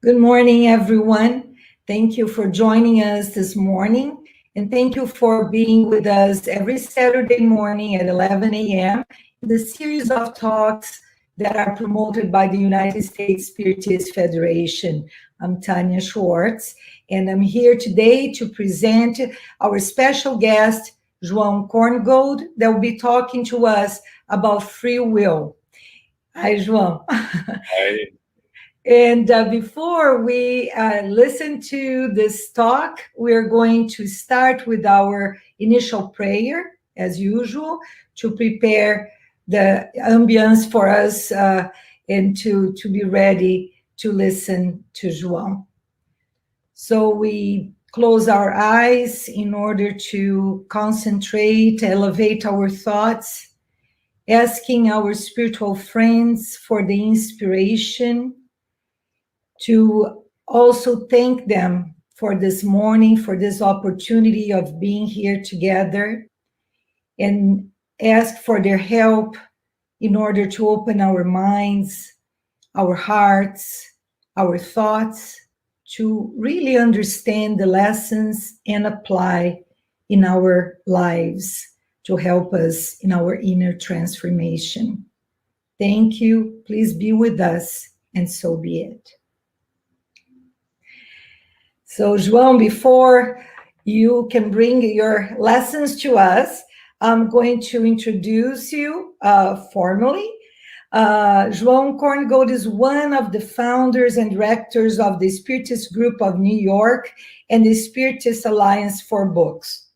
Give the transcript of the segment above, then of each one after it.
Good morning, everyone. Thank you for joining us this morning, and thank you for being with us every Saturday morning at 11 a.m. in the series of talks that are promoted by the United States Spiritist Federation. I'm Tanya Schwartz, and I'm here today to present our special guest, João Korngold, that will be talking to us about free will. Hi, João. Hi. And before we listen to this talk, we're going to start with our initial prayer, as usual, to prepare the ambience for us and to be ready to listen to João. So we close our eyes in order to concentrate, elevate our thoughts, asking our spiritual friends for the inspiration, to also thank them for this morning, for this opportunity of being here together, and ask for their help in order to open our minds, our hearts, our thoughts, to really understand the lessons and apply in our lives to help us in our inner transformation. Thank you. Please be with us, and so be it. So, João, before you can bring your lessons to us, I'm going to introduce you formally. João Korngold is one of the founders and directors of the Spiritist Group of New York and the Spiritist Alliance for Books.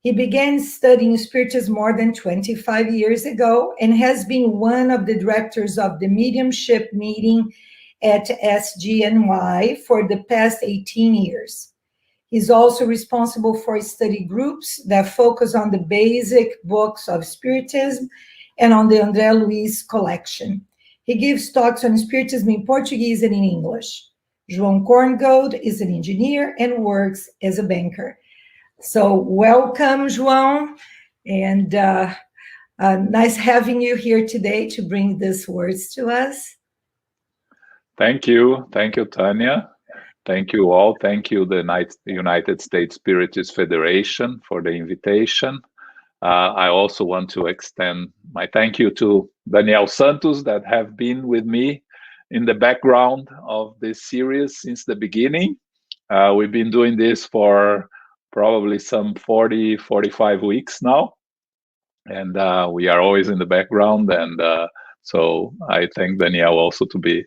He began studying Spiritism more than 25 years ago and has been one of the directors of the mediumship meeting at SGNY for the past 18 years. He's also responsible for study groups that focus on the basic books of Spiritism and on the André Luiz collection. He gives talks on Spiritism in Portuguese and in English. João Korngold is an engineer and works as a banker. So welcome, João, and nice having you here today to bring these words to us. Thank you, Tanya. Thank you all. Thank you, the United States Spiritist Federation, for the invitation. I also want to extend my thank you to Daniel Santos that have been with me in the background of this series since the beginning. We've been doing this for probably some 45 weeks now, and we are always in the background, and so I thank Daniel also to be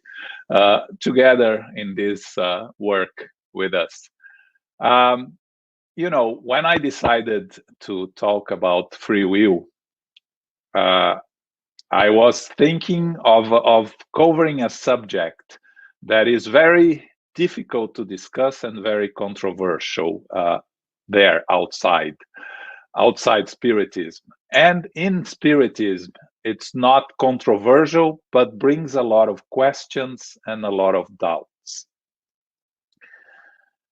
together in this work with us. You know, when I decided to talk about free will, I was thinking of covering a subject that is very difficult to discuss and very controversial there outside Spiritism. And in Spiritism, it's not controversial, but brings a lot of questions and a lot of doubts.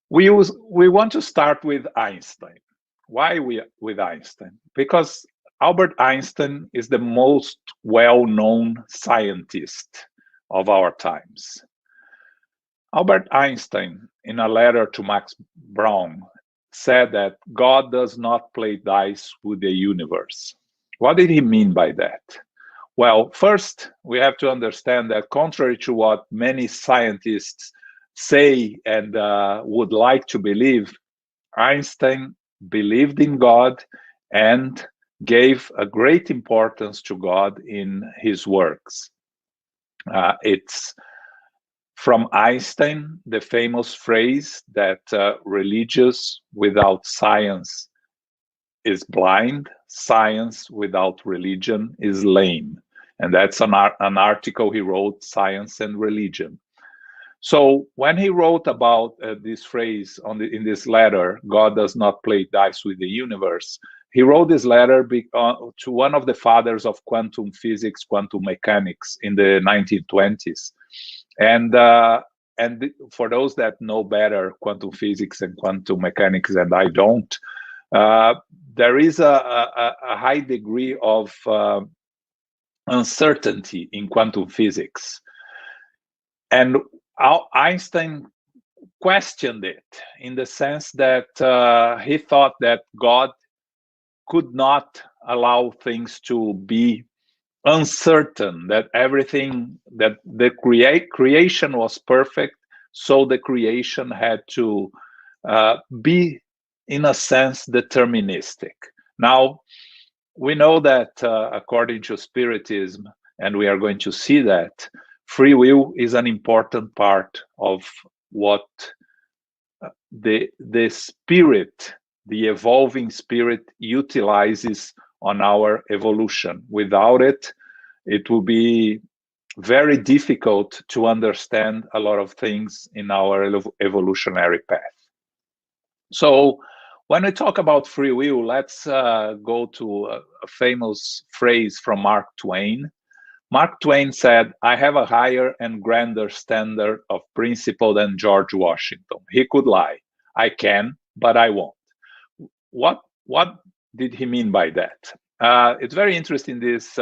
We want to start with Einstein. Why with Einstein? Because Albert Einstein is the most well-known scientist of our times. Albert Einstein, in a letter to Max Braun, said that God does not play dice with the universe. What did he mean by that? Well, first, we have to understand that contrary to what many scientists say and would like to believe, Einstein believed in God and gave a great importance to God in his works. It's from Einstein, the famous phrase that religious without science is blind, science without religion is lame. And that's an article he wrote, Science and Religion. So when he wrote about this phrase in this letter, God does not play dice with the universe, he wrote this letter to one of the fathers of quantum physics, quantum mechanics in the 1920s. And for those that know better quantum physics and quantum mechanics, and I don't, there is a high degree of uncertainty in quantum physics. And Einstein questioned it in the sense that he thought that God could not allow things to be uncertain, that everything, that the creation was perfect, so the creation had to be, in a sense, deterministic. Now, we know that according to Spiritism, and we are going to see that, free will is an important part of what the spirit, the evolving spirit, utilizes on our evolution. Without it, it will be very difficult to understand a lot of things in our evolutionary path. So when we talk about free will, let's go to a famous phrase from Mark Twain. Mark Twain said, "I have a higher and grander standard of principle than George Washington. He could lie. I can, but I won't." What did he mean by that? It's very interesting, this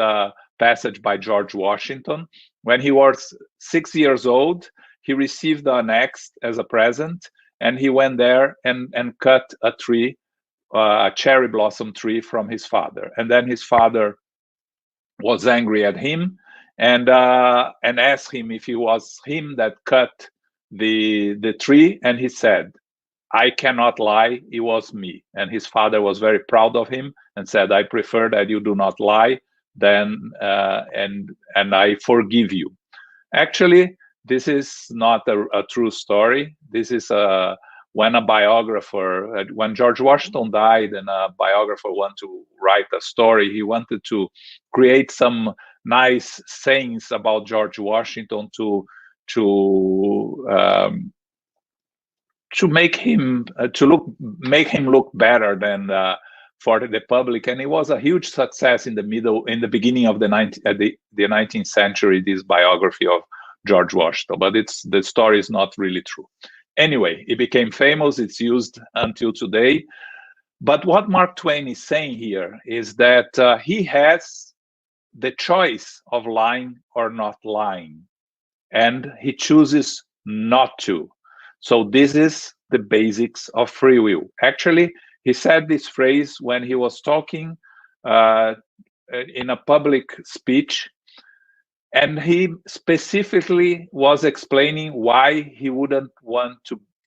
passage by George Washington. When he was 6 years old, he received an axe as a present, and he went there and cut a tree, a cherry blossom tree, from his father. And then his father was angry at him and asked him if it was him that cut the tree, and he said, "I cannot lie, it was me." And his father was very proud of him and said, "I prefer that you do not lie, then and I forgive you." Actually, this is not a true story. This is when a biographer, when George Washington died and a biographer wanted to write a story, he wanted to create some nice sayings about George Washington to make him look better than for the public. And it was a huge success in the beginning of the 19th century, this biography of George Washington, but the story is not really true. Anyway, it became famous, it's used until today. But what Mark Twain is saying here is that he has the choice of lying or not lying, and he chooses not to. So this is the basics of free will. Actually, he said this phrase when he was talking in a public speech, and he specifically was explaining why he wouldn't want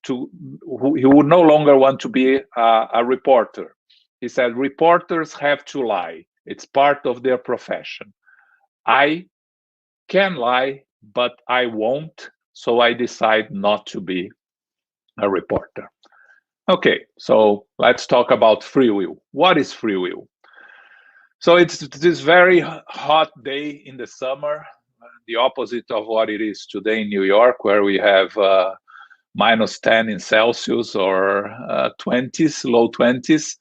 he would no longer want to be a reporter. He said, "Reporters have to lie. It's part of their profession. I can lie, but I won't, so I decide not to be a reporter." Okay, so let's talk about free will. What is free will? So it's this very hot day in the summer, the opposite of what it is today in New York, where we have -10 in Celsius or 20s, low 20s.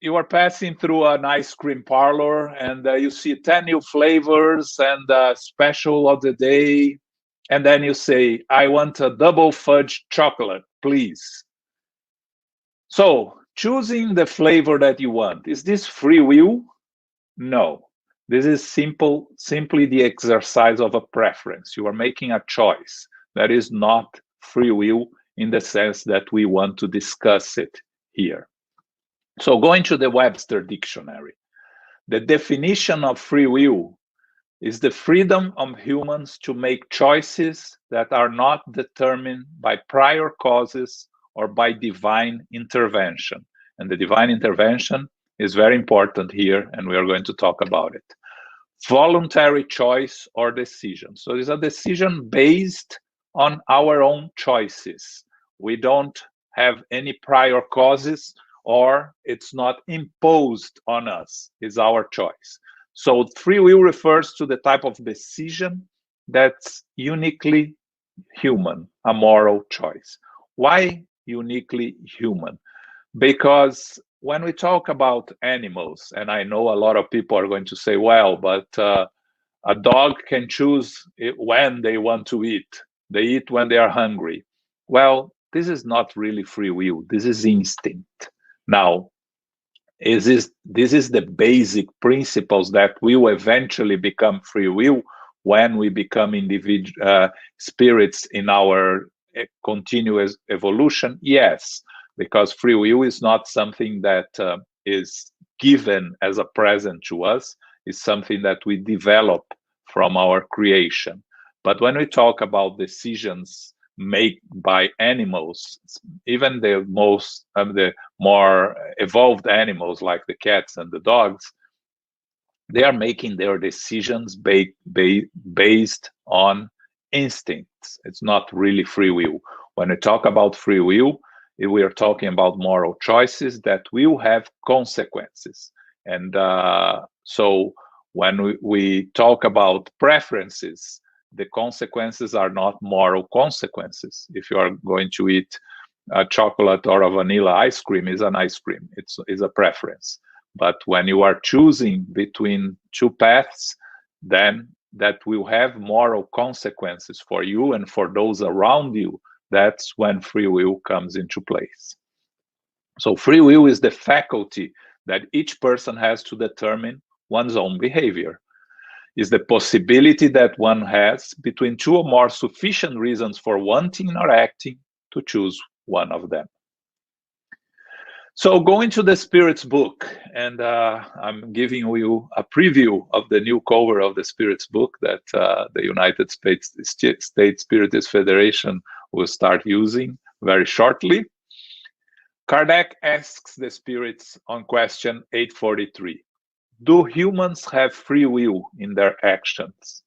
You are passing through an ice cream parlor, and you see 10 new flavors and special of the day. And then you say, "I want a double fudge chocolate, please." So choosing the flavor that you want, is this free will? No. This is simply the exercise of a preference. You are making a choice. That is not free will in the sense that we want to discuss it here. So going to the Webster Dictionary, the definition of free will is the freedom of humans to make choices that are not determined by prior causes or by divine intervention. And the divine intervention is very important here, and we are going to talk about it. Voluntary choice or decision. So it's a decision based on our own choices. We don't have any prior causes, or it's not imposed on us. It's our choice. So free will refers to the type of decision that's uniquely human, a moral choice. Why uniquely human? Because when we talk about animals, and I know a lot of people are going to say, well, but a dog can choose when they want to eat. They eat when they are hungry. Well, this is not really free will. This is instinct. Now, this is the basic principles that will eventually become free will when we become individual spirits in our a continuous evolution? Yes, because free will is not something that is given as a present to us. It's something that we develop from our creation. But when we talk about decisions made by animals, even the more evolved animals like the cats and the dogs, they are making their decisions based on instincts. It's not really free will. When we talk about free will, we are talking about moral choices that will have consequences. And so when we talk about preferences, the consequences are not moral consequences. If you are going to eat a chocolate or a vanilla ice cream, is an ice cream. It's a preference. But when you are choosing between two paths, then that will have moral consequences for you and for those around you. That's when free will comes into place. So free will is the faculty that each person has to determine one's own behavior. Is the possibility that one has between two or more sufficient reasons for wanting or acting to choose one of them. So going to the Spirit's book, and I'm giving you a preview of the new cover of the Spirit's book that the United States Spiritist Federation will start using very shortly. Kardec asks the Spirits on question 843, do humans have free will in their actions?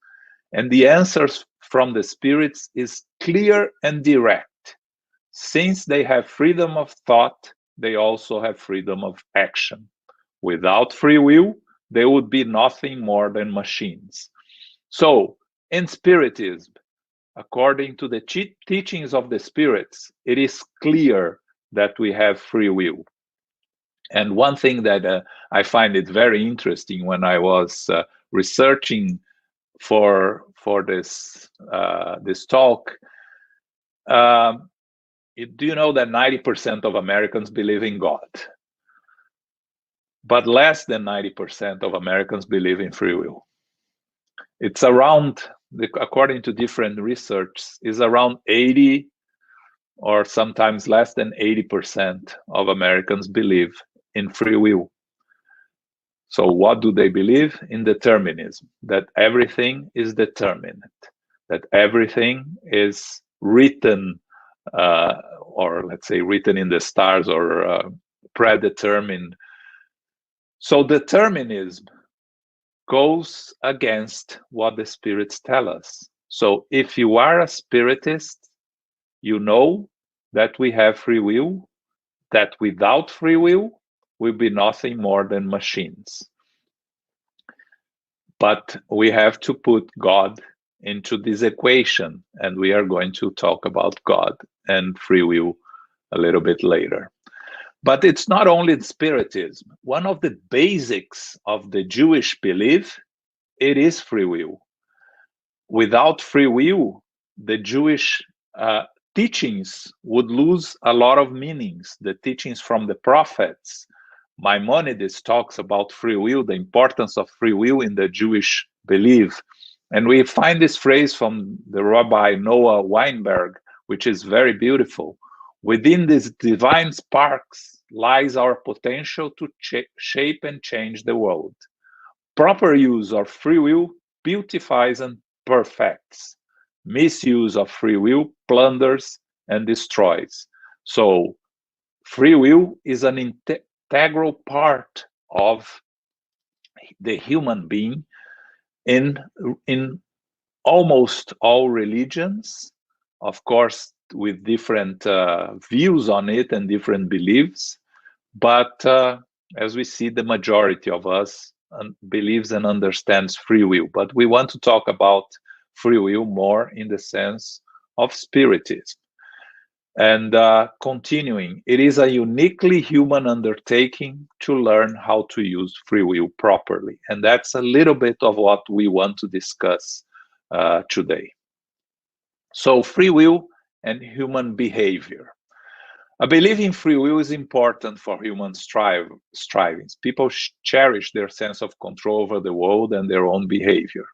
And the answers from the Spirits is clear and direct. Since they have freedom of thought, they also have freedom of action. Without free will, they would be nothing more than machines. So, in Spiritism, according to the teachings of the Spirits, it is clear that we have free will. And one thing that I find it very interesting when I was researching for this this talk, do you know that 90% of Americans believe in God? But less than 90% of Americans believe in free will. It's around, according to different research, is around 80 or sometimes less than 80% of Americans believe in free will. So what do they believe? In determinism, that everything is determined, that everything is written, or let's say written in the stars, or predetermined. So determinism goes against what the Spirits tell us. So if you are a Spiritist, you know that we have free will, that without free will, we'll be nothing more than machines. But we have to put God into this equation, and we are going to talk about God and free will a little bit later. But it's not only Spiritism. One of the basics of the Jewish belief, it is free will. Without free will, the Jewish teachings would lose a lot of meanings. The teachings from the prophets. Maimonides talks about free will, the importance of free will in the Jewish belief. And we find this phrase from the Rabbi Noah Weinberg, which is very beautiful. Within these divine sparks lies our potential to shape and change the world. Proper use of free will beautifies and perfects. Misuse of free will plunders and destroys. So free will is an integral part of the human being in almost all religions, of course, with different views on it and different beliefs. But as we see, the majority of us believes and understands free will. But we want to talk about free will more in the sense of Spiritism. And continuing, it is a uniquely human undertaking to learn how to use free will properly. And that's a little bit of what we want to discuss today. So free will and human behavior. A belief in free will is important for human strivings. People cherish their sense of control over the world and their own behavior.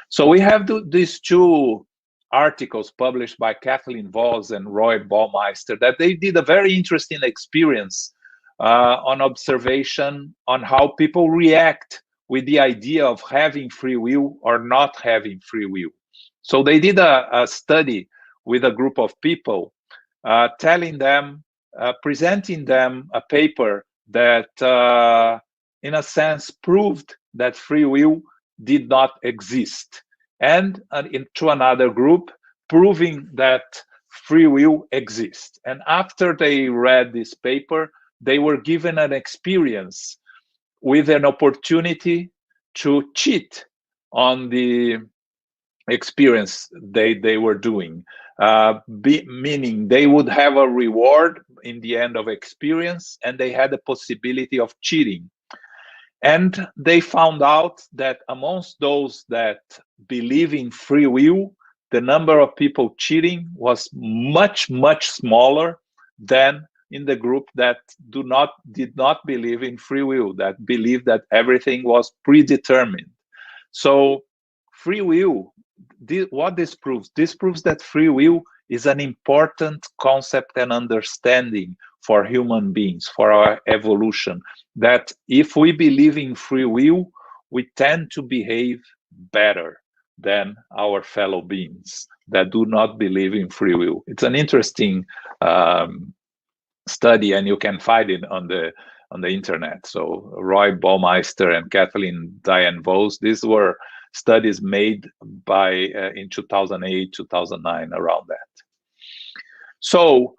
So we have these two articles published by Kathleen Voss and Roy Baumeister that they did a very interesting experience on observation on how people react with the idea of having free will or not having free will. So they did a study with a group of people, telling them, presenting them a paper that, in a sense, proved that free will did not exist, and into another group proving that free will exists. And after they read this paper, they were given an experience with an opportunity to cheat on the experience they were doing, meaning they would have a reward in the end of experience, and they had the possibility of cheating. And they found out that amongst those that believe in free will, the number of people cheating was much, much smaller than in the group that did not believe in free will, that believed that everything was predetermined. So free will, what this proves? This proves that free will is an important concept and understanding for human beings, for our evolution, that if we believe in free will, we tend to behave better than our fellow beings that do not believe in free will. It's an interesting study, and you can find it on the internet. So Roy Baumeister and Kathleen Diane Voss, these were studies made by in 2008, 2009, around that. So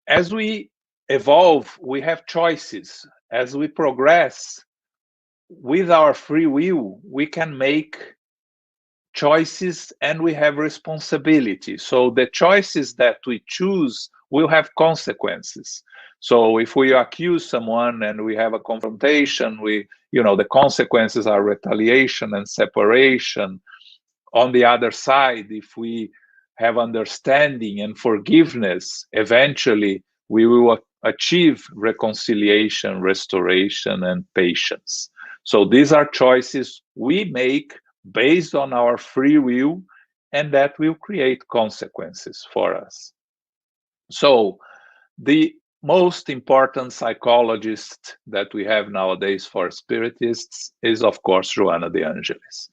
as we evolve, we have choices. As we progress with our free will, we can make choices and we have responsibility. So the choices that we choose will have consequences. So if we accuse someone and we have a confrontation, the consequences are retaliation and separation. On the other side, if we have understanding and forgiveness, eventually we will achieve reconciliation, restoration, and patience. So these are choices we make based on our free will, and that will create consequences for us. So the most important psychologist that we have nowadays for spiritists is, of course, Joana de Angelis.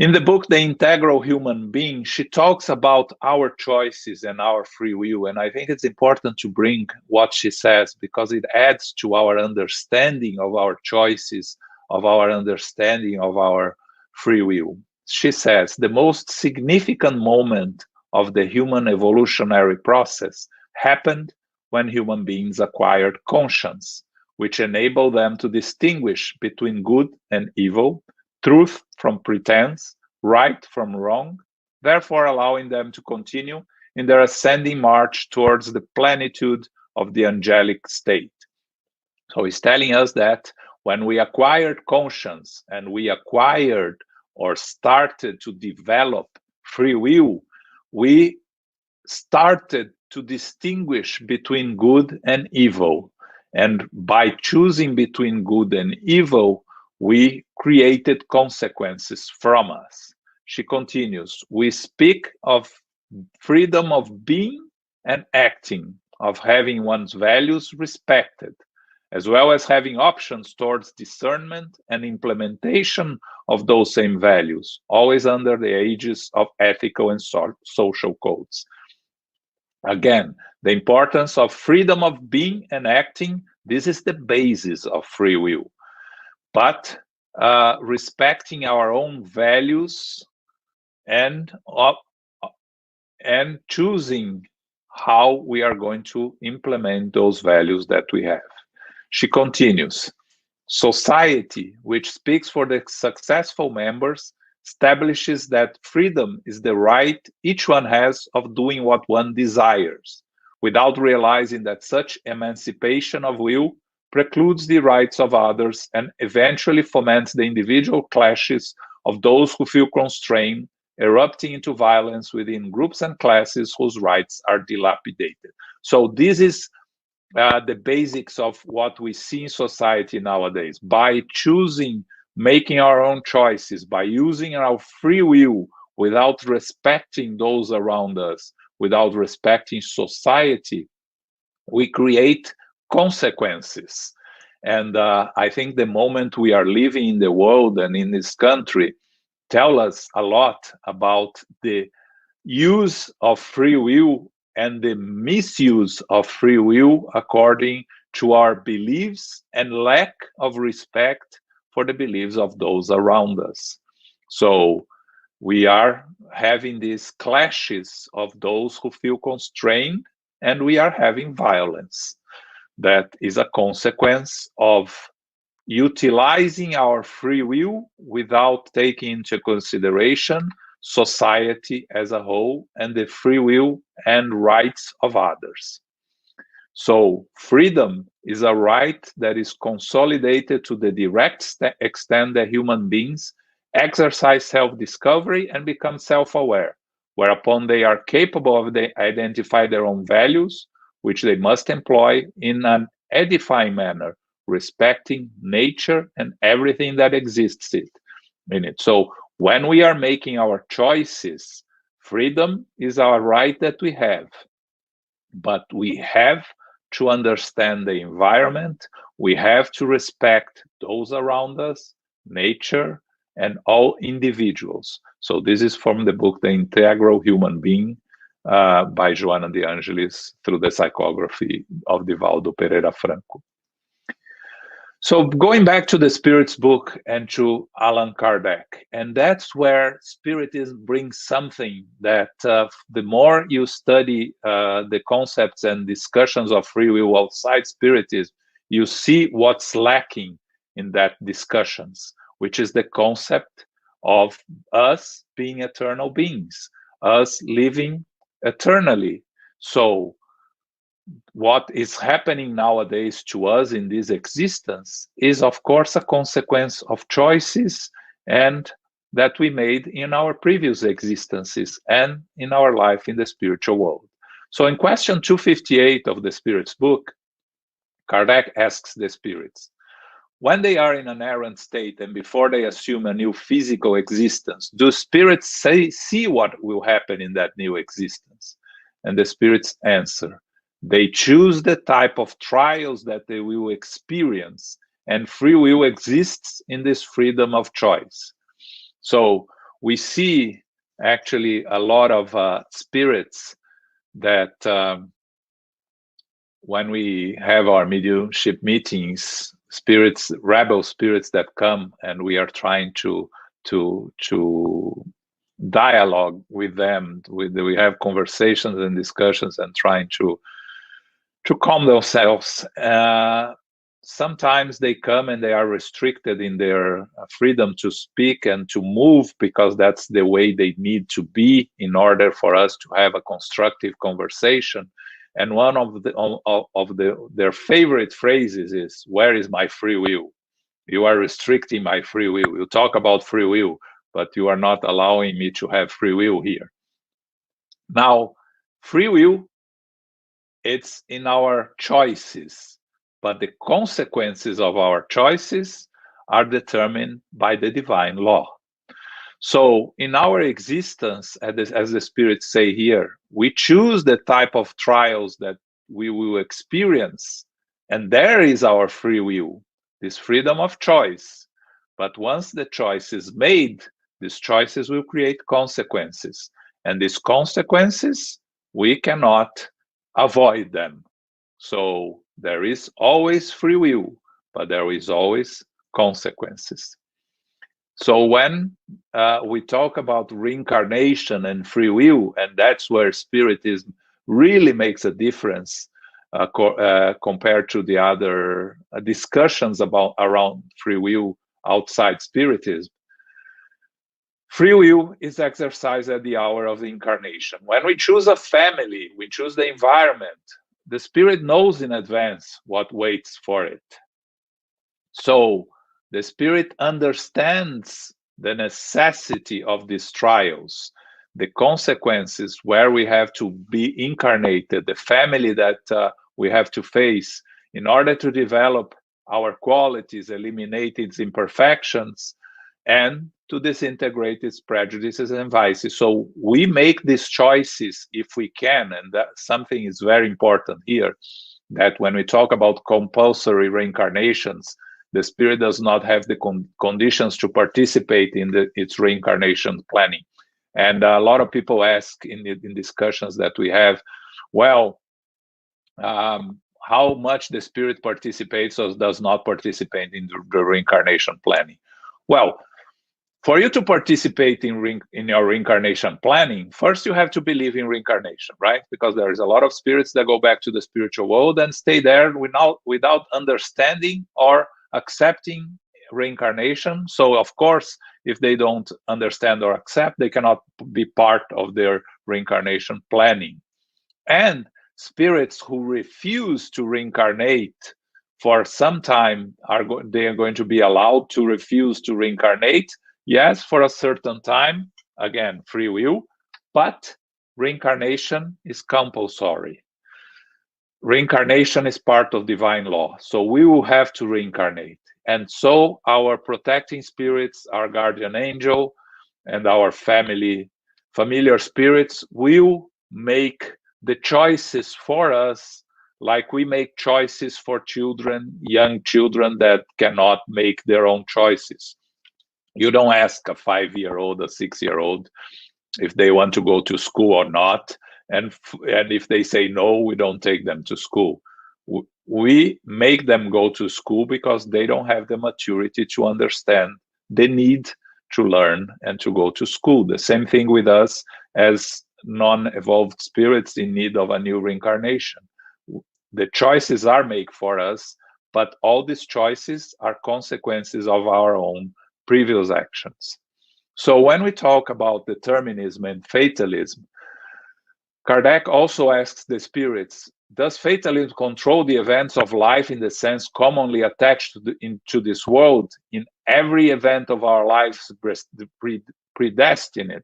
In the book, The Integral Human Being, she talks about our choices and our free will. And I think it's important to bring what she says, because it adds to our understanding of our choices, of our understanding of our free will. She says, the most significant moment of the human evolutionary process happened when human beings acquired conscience, which enabled them to distinguish between good and evil, truth from pretense, right from wrong, therefore allowing them to continue in their ascending march towards the plenitude of the angelic state. So he's telling us that when we acquired conscience and we acquired or started to develop free will, we started to distinguish between good and evil. And by choosing between good and evil, we created consequences from us. She continues, we speak of freedom of being and acting, of having one's values respected, as well as having options towards discernment and implementation of those same values, always under the aegis of ethical and social codes. Again, the importance of freedom of being and acting, this is the basis of free will. But respecting our own values and choosing how we are going to implement those values that we have. She continues, society, which speaks for the successful members, establishes that freedom is the right each one has of doing what one desires, without realizing that such emancipation of will precludes the rights of others and eventually foments the individual clashes of those who feel constrained, erupting into violence within groups and classes whose rights are dilapidated. So this is the basics of what we see in society nowadays. By choosing, making our own choices, by using our free will, without respecting those around us, without respecting society, we create consequences. And I think the moment we are living in the world and in this country tell us a lot about the use of free will and the misuse of free will according to our beliefs and lack of respect for the beliefs of those around us. So we are having these clashes of those who feel constrained, and we are having violence. That is a consequence of utilizing our free will without taking into consideration society as a whole and the free will and rights of others. So freedom is a right that is consolidated to the direct extent that human beings exercise self-discovery and become self-aware, whereupon they are capable of identify their own values, which they must employ in an edifying manner, respecting nature and everything that exists in it. So when we are making our choices, freedom is our right that we have, but we have to understand the environment, we have to respect those around us, nature, and all individuals. So this is from the book The Integral Human Being by Joana de Angelis through the psychography of Divaldo Pereira Franco. So going back to the Spirit's book and to Allan Kardec, and that's where Spiritism brings something that the more you study the concepts and discussions of free will outside Spiritism, you see what's lacking in that discussions, which is the concept of us being eternal beings, us living eternally. So what is happening nowadays to us in this existence is, of course, a consequence of choices and that we made in our previous existences and in our life in the spiritual world. So in question 258 of the Spirit's book, Kardec asks the spirits, when they are in an errant state and before they assume a new physical existence, do spirits see what will happen in that new existence? And the spirits answer, they choose the type of trials that they will experience, and free will exists in this freedom of choice. So we see actually a lot of spirits that when we have our mediumship meetings, spirits, rebel spirits that come and we are trying to dialogue with them, we have conversations and discussions and trying to calm themselves. Sometimes they come and they are restricted in their freedom to speak and to move because that's the way they need to be in order for us to have a constructive conversation. And one of their favorite phrases is, "Where is my free will? You are restricting my free will. You talk about free will, but you are not allowing me to have free will here." Now, free will, it's in our choices, but the consequences of our choices are determined by the divine law. So in our existence, as the spirits say here, we choose the type of trials that we will experience, and there is our free will, this freedom of choice. But once the choice is made, these choices will create consequences, and these consequences, we cannot avoid them. So there is always free will, but there is always consequences. So when we talk about reincarnation and free will, and that's where Spiritism really makes a difference compared to the other discussions around free will outside Spiritism. Free will is exercised at the hour of the incarnation. When we choose a family, we choose the environment, the Spirit knows in advance what waits for it. So the Spirit understands the necessity of these trials, the consequences where we have to be incarnated, the family that we have to face in order to develop our qualities, eliminate its imperfections, and to disintegrate its prejudices and vices. So we make these choices if we can, and that something is very important here, that when we talk about compulsory reincarnations, the spirit does not have the conditions to participate in its reincarnation planning. And a lot of people ask in discussions that we have, well, how much the spirit participates or does not participate in the reincarnation planning. Well, for you to participate in your reincarnation planning, first you have to believe in reincarnation, right? Because there is a lot of spirits that go back to the spiritual world and stay there without understanding or accepting reincarnation. So of course, if they don't understand or accept, they cannot be part of their reincarnation planning. And spirits who refuse to reincarnate for some time, they are going to be allowed to refuse to reincarnate. Yes, for a certain time, again, free will, but reincarnation is compulsory. Reincarnation is part of divine law, so we will have to reincarnate. And so our protecting spirits, our guardian angel, and our familiar spirits will make the choices for us, like we make choices for children, young children that cannot make their own choices. You don't ask a 5-year-old, a 6-year-old, if they want to go to school or not. And if they say no, we don't take them to school. We make them go to school because they don't have the maturity to understand the need to learn and to go to school. The same thing with us as non-evolved spirits in need of a new reincarnation. The choices are made for us, but all these choices are consequences of our own previous actions. So when we talk about determinism and fatalism, Kardec also asks the spirits, does fatalism control the events of life in the sense commonly attached to this world, in every event of our lives predestined?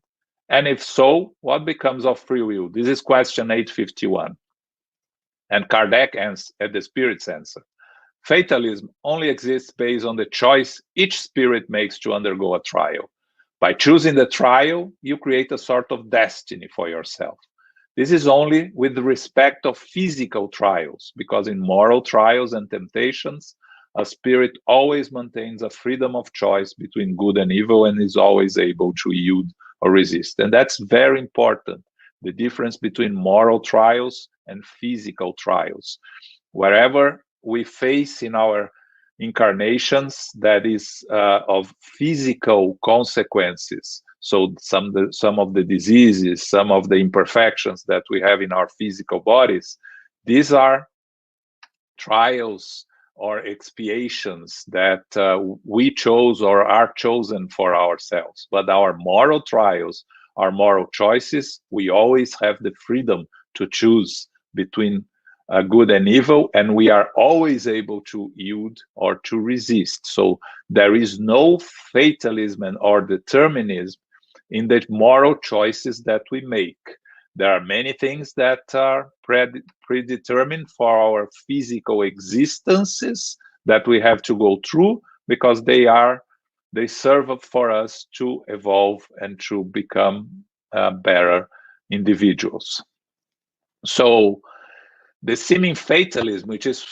And if so, what becomes of free will? This is question 851. And Kardec at the spirit's answer. Fatalism only exists based on the choice each spirit makes to undergo a trial. By choosing the trial, you create a sort of destiny for yourself. This is only with respect of physical trials, because in moral trials and temptations, a spirit always maintains a freedom of choice between good and evil and is always able to yield or resist. And that's very important, the difference between moral trials and physical trials. Wherever we face in our incarnations that is of physical consequences, so some of the diseases, some of the imperfections that we have in our physical bodies, these are trials or expiations that we chose or are chosen for ourselves. But our moral trials, our moral choices, we always have the freedom to choose between good and evil, and we are always able to yield or to resist. So there is no fatalism or determinism in the moral choices that we make. There are many things that are predetermined for our physical existences that we have to go through because they serve for us to evolve and to become better individuals. So the seeming fatalism, which is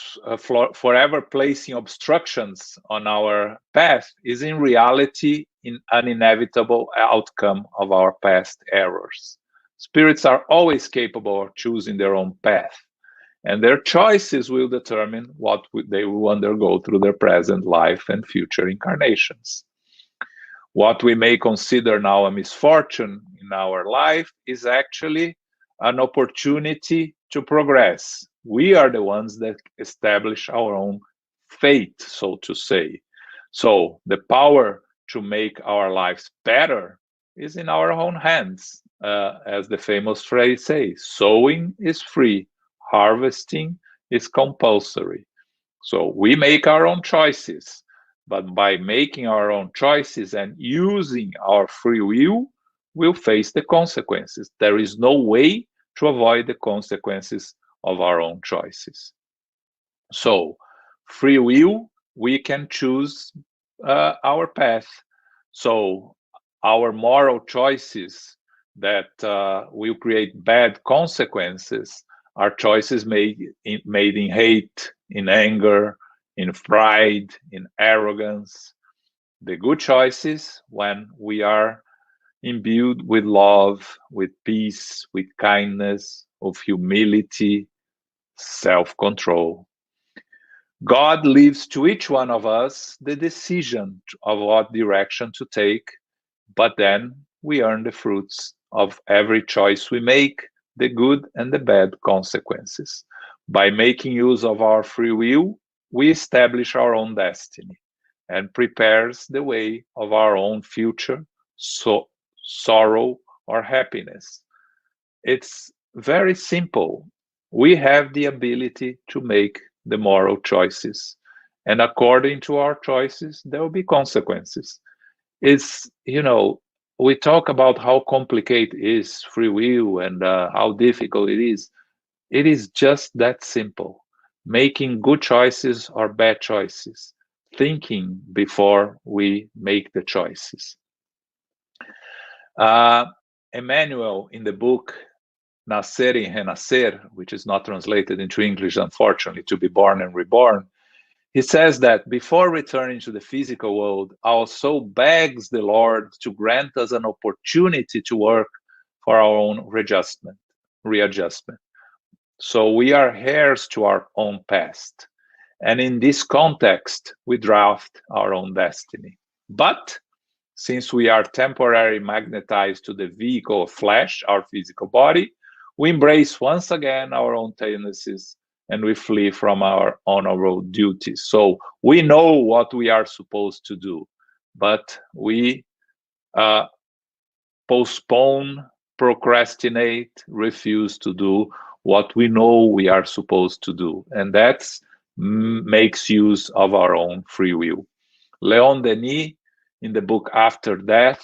forever placing obstructions on our path, is in reality an inevitable outcome of our past errors. Spirits are always capable of choosing their own path, and their choices will determine what they will undergo through their present life and future incarnations. What we may consider now a misfortune in our life is actually an opportunity to progress. We are the ones that establish our own fate, so to say. So the power to make our lives better is in our own hands. As the famous phrase says, sowing is free, harvesting is compulsory. So we make our own choices, but by making our own choices and using our free will, we'll face the consequences. There is no way to avoid the consequences of our own choices. So, free will, we can choose our path. So, our moral choices that will create bad consequences are choices made in hate, in anger, in pride, in arrogance. The good choices, when we are imbued with love, with peace, with kindness, of humility, self-control. God leaves to each one of us the decision of what direction to take, but then we earn the fruits of every choice we make, the good and the bad consequences. By making use of our free will, we establish our own destiny and prepares the way of our own future, sorrow or happiness. It's very simple. We have the ability to make the moral choices, and according to our choices, there will be consequences. It's, we talk about how complicated is free will and how difficult it is. It is just that simple. Making good choices or bad choices, thinking before we make the choices. Emmanuel, in the book Nascer y Renascer, which is not translated into English, unfortunately, to be born and reborn, he says that before returning to the physical world, our soul begs the Lord to grant us an opportunity to work for our own readjustment. So we are heirs to our own past. And in this context, we draft our own destiny. But since we are temporarily magnetized to the vehicle of flesh, our physical body, we embrace once again our own tendencies and we flee from our honorable duties. So we know what we are supposed to do, but we postpone, procrastinate, refuse to do what we know we are supposed to do. And that makes use of our own free will. Leon Denis, in the book After Death,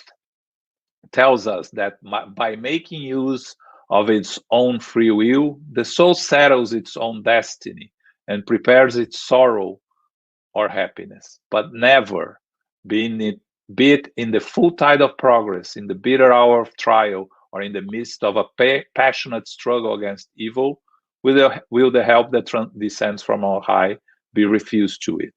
tells us that by making use of its own free will, the soul settles its own destiny and prepares its sorrow or happiness, but never, be it in the full tide of progress, in the bitter hour of trial, or in the midst of a passionate struggle against evil, will the help that descends from on high be refused to it.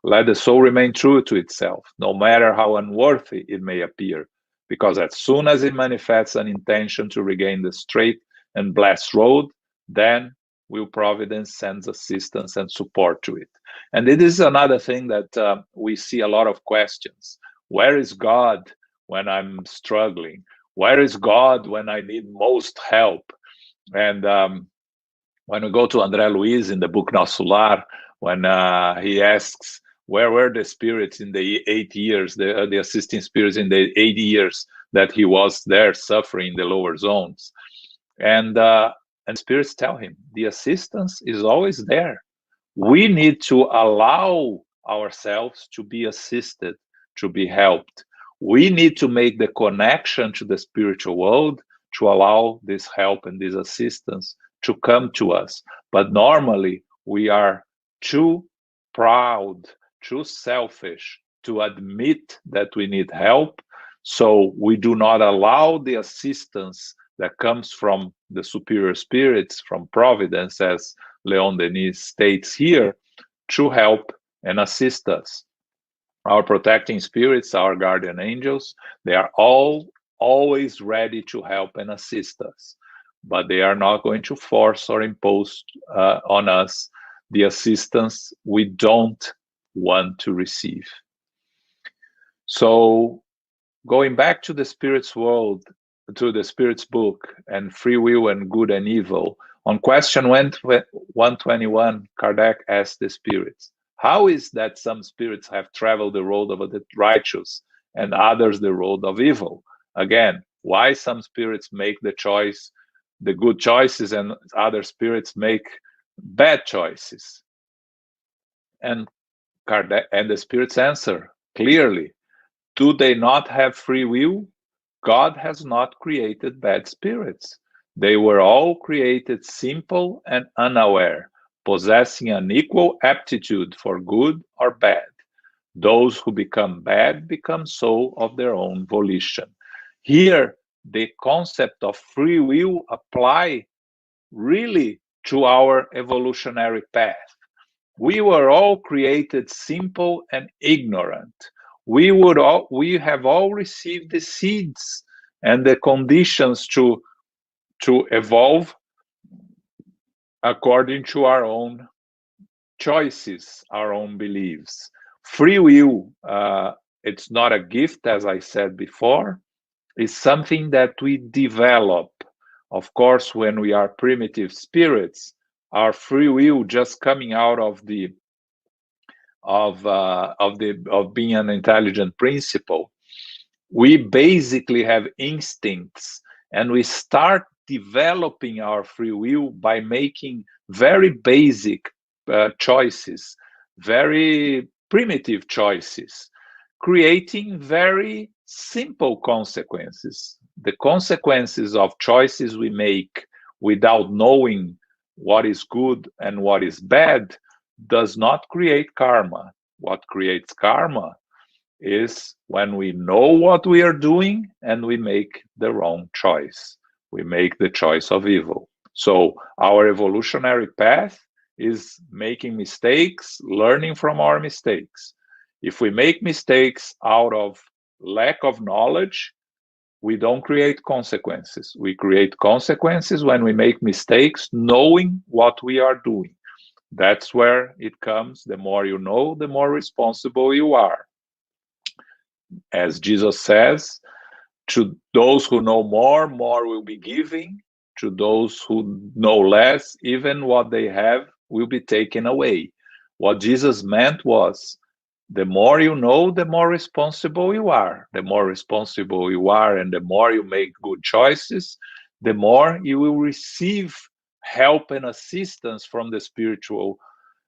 Let the soul remain true to itself, no matter how unworthy it may appear, because as soon as it manifests an intention to regain the straight and blessed road, then will providence send assistance and support to it. And it is another thing that we see a lot of questions. Where is God when I'm struggling? Where is God when I need most help? And when we go to André Luiz in the book Nosso Lar, when he asks, where were the spirits in the 8 years, the assisting spirits in the 8 years that he was there suffering in the lower zones? And spirits tell him, the assistance is always there. We need to allow ourselves to be assisted, to be helped. We need to make the connection to the spiritual world to allow this help and this assistance to come to us. But normally we are too proud, too selfish to admit that we need help. So we do not allow the assistance that comes from the superior spirits, from providence, as Leon Denis states here, to help and assist us. Our protecting spirits, our guardian angels, they are always ready to help and assist us, but they are not going to force or impose on us the assistance we don't want to receive. So going back to the spirit's world, to the spirit's book and free will and good and evil, on question 121, Kardec asked the spirits, how is that some spirits have traveled the road of the righteous and others the road of evil? Again, why some spirits make the good choices, and other spirits make bad choices? And Kardec and the spirits answer clearly, do they not have free will? God has not created bad spirits. They were all created simple and unaware, possessing an equal aptitude for good or bad. Those who become bad become so of their own volition. Here, the concept of free will apply really to our evolutionary path. We were all created simple and ignorant. We have all received the seeds and the conditions to evolve according to our own choices, our own beliefs. Free will, it's not a gift, as I said before. It's something that we develop. Of course, when we are primitive spirits, our free will just coming out of being an intelligent principle, we basically have instincts, and we start developing our free will by making very basic choices, very primitive choices, creating very simple consequences. The consequences of choices we make without knowing what is good and what is bad does not create karma. What creates karma is when we know what we are doing and we make the wrong choice. We make the choice of evil. So our evolutionary path is making mistakes, learning from our mistakes. If we make mistakes out of lack of knowledge, we don't create consequences. We create consequences when we make mistakes knowing what we are doing. That's where it comes. The more you know, the more responsible you are. As Jesus says, to those who know more, more will be given. To those who know less, even what they have will be taken away. What Jesus meant was, the more you know, the more responsible you are. The more responsible you are and the more you make good choices, the more you will receive help and assistance from the spiritual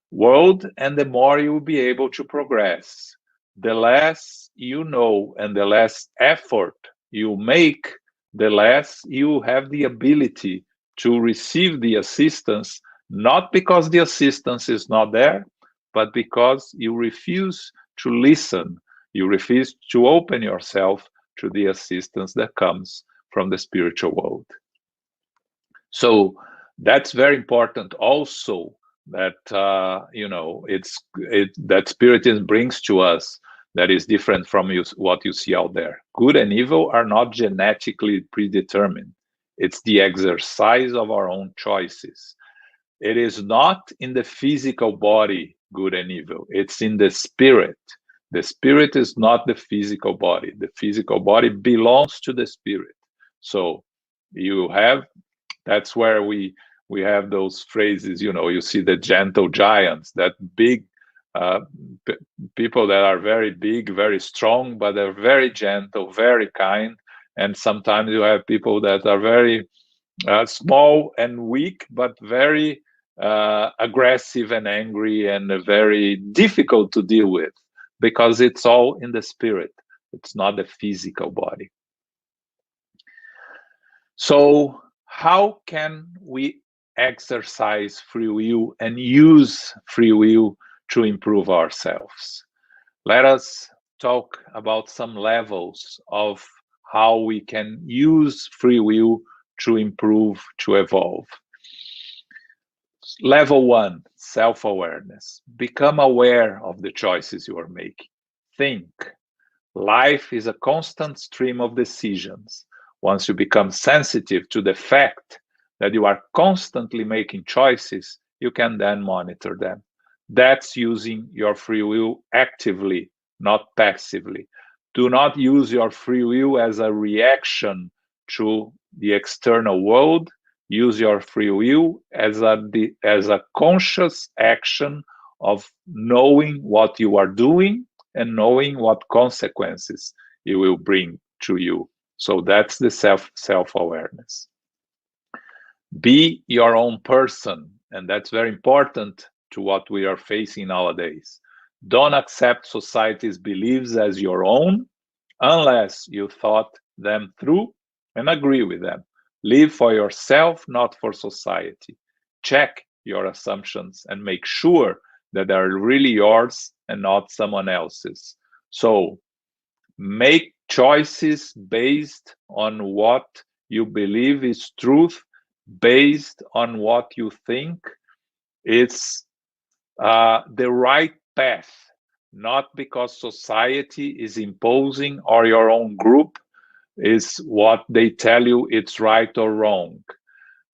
world, and the more you will be able to progress. The less you know and the less effort you make, the less you have the ability to receive the assistance, not because the assistance is not there, but because you refuse to listen, you refuse to open yourself to the assistance that comes from the spiritual world. So that's very important also, that that Spiritism brings to us, that is different from what you see out there. Good and evil are not genetically predetermined. It's the exercise of our own choices. It is not in the physical body, good and evil. It's in the spirit. The spirit is not the physical body. The physical body belongs to the spirit. So that's where we have those phrases, you see the gentle giants, that big people that are very big, very strong, but they're very gentle, very kind. And sometimes you have people that are very small and weak, but very aggressive and angry and very difficult to deal with, because it's all in the spirit. It's not the physical body. So how can we exercise free will and use free will to improve ourselves? Let us talk about some levels of how we can use free will to improve, to evolve. Level 1, self-awareness. Become aware of the choices you are making. Think. Life is a constant stream of decisions. Once you become sensitive to the fact that you are constantly making choices, you can then monitor them. That's using your free will actively, not passively. Do not use your free will as a reaction to the external world. Use your free will as a conscious action of knowing what you are doing and knowing what consequences it will bring to you. So that's the self-awareness. Be your own person, and that's very important to what we are facing nowadays. Don't accept society's beliefs as your own unless you thought them through and agree with them. Live for yourself, not for society. Check your assumptions and make sure that they are really yours and not someone else's. So make choices based on what you believe is truth, based on what you think is the right path, not because society is imposing or your own group is what they tell you it's right or wrong.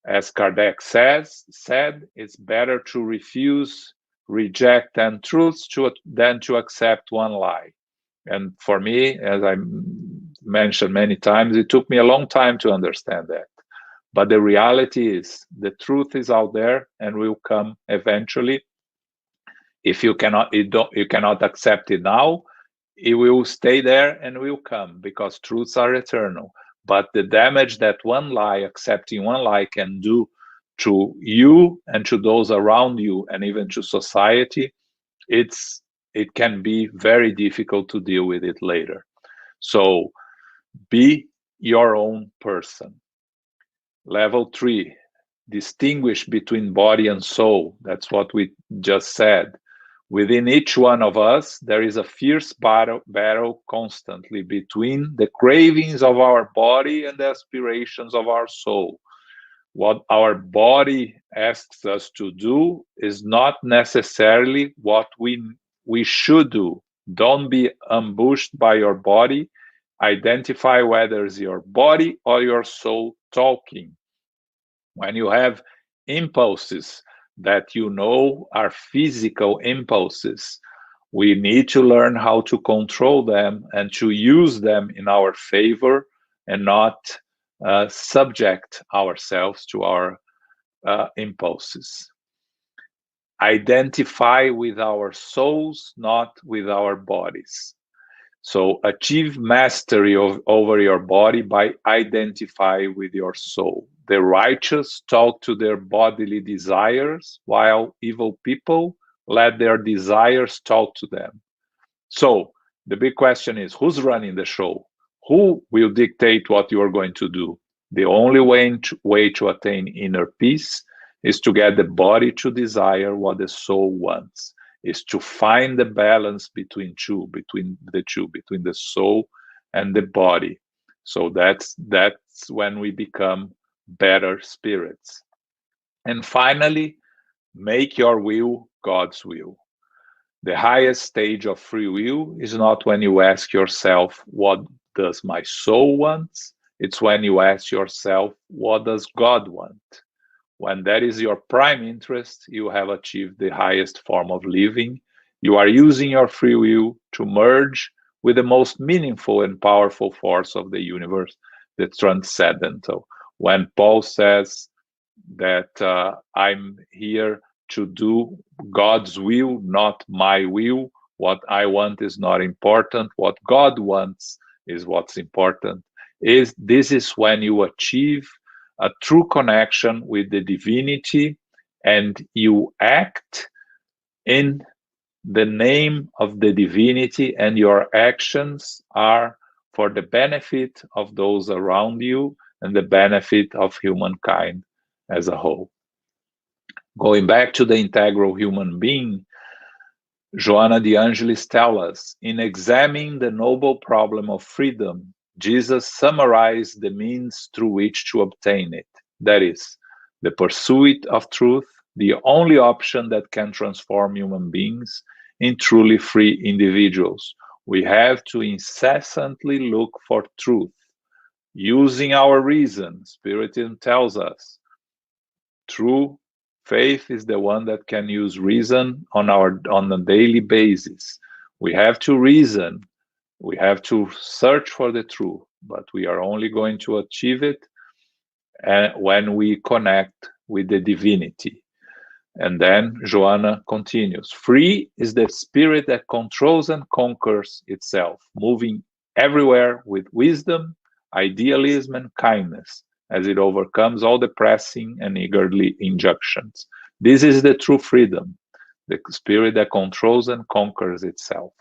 As Kardec said, it's better to refuse, reject 10 truths than to accept one lie. And for me, as I mentioned many times, it took me a long time to understand that. But the reality is, the truth is out there and will come eventually. If you cannot accept it now, it will stay there and will come, because truths are eternal. But the damage that accepting one lie can do to you and to those around you, and even to society, it can be very difficult to deal with it later. So be your own person. Level 3, distinguish between body and soul. That's what we just said. Within each one of us, there is a fierce battle constantly between the cravings of our body and the aspirations of our soul. What our body asks us to do is not necessarily what we should do. Don't be ambushed by your body. Identify whether it's your body or your soul talking. When you have impulses that you know are physical impulses, we need to learn how to control them and to use them in our favor, and not subject ourselves to our impulses. Identify with our souls, not with our bodies. So achieve mastery over your body by identify with your soul. The righteous talk to their bodily desires, while evil people let their desires talk to them. So the big question is, who's running the show? Who will dictate what you are going to do? The only way to attain inner peace is to get the body to desire what the soul wants, is to find the balance between the soul and the body. So that's when we become better spirits. And finally, make your will God's will. The highest stage of free will is not when you ask yourself, what does my soul want? It's when you ask yourself, what does God want? When that is your prime interest, you have achieved the highest form of living. You are using your free will to merge with the most meaningful and powerful force of the universe, the transcendental. When Paul says that I'm here to do God's will, not my will, what I want is not important, what God wants is what's important. This is when you achieve a true connection with the divinity, and you act in the name of the divinity, and your actions are for the benefit of those around you and the benefit of humankind as a whole. Going back to the integral human being, Joanna de Angelis tells us, in examining the noble problem of freedom, Jesus summarized the means through which to obtain it. That is, the pursuit of truth, the only option that can transform human beings in truly free individuals. We have to incessantly look for truth, using our reason. Spiritism tells us, true faith is the one that can use reason on a daily basis. We have to reason. We have to search for the truth, but we are only going to achieve it when we connect with the divinity. And then Joanna continues, free is the spirit that controls and conquers itself, moving everywhere with wisdom, idealism, and kindness, as it overcomes all the pressing and niggardly injunctions. This is the true freedom, the spirit that controls and conquers itself,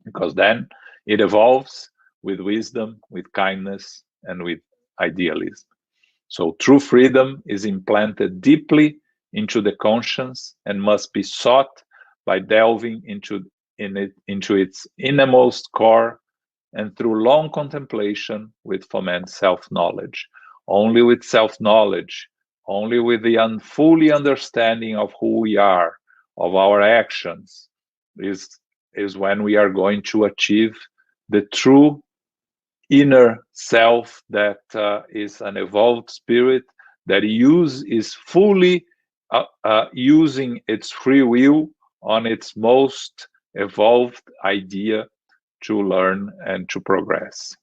because then it evolves with wisdom, with kindness, and with idealism. So true freedom is implanted deeply into the conscience and must be sought by delving into into its innermost core, and through long contemplation with foment self-knowledge. Only with self-knowledge, only with the fully understanding of who we are, of our actions, is when we are going to achieve the true inner self that is an evolved spirit that is fully using its free will on its most evolved idea to learn and to progress.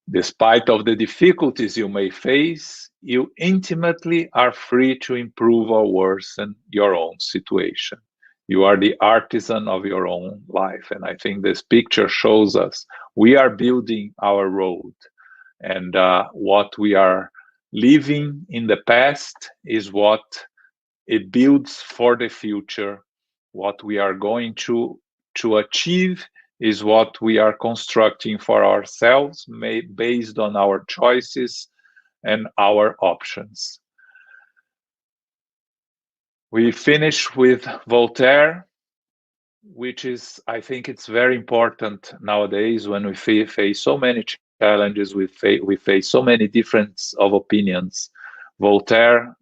Despite of the difficulties you may face, you intimately are free to improve or worsen your own situation. You are the artisan of your own life. And I think this picture shows us we are building our road. And what we are living in the past is what it builds for the future. What we are going to achieve is what we are constructing for ourselves, based on our choices and our options. We finish with Voltaire, which is, I think it's very important nowadays when we face so many challenges, we face so many differences of opinions. Voltaire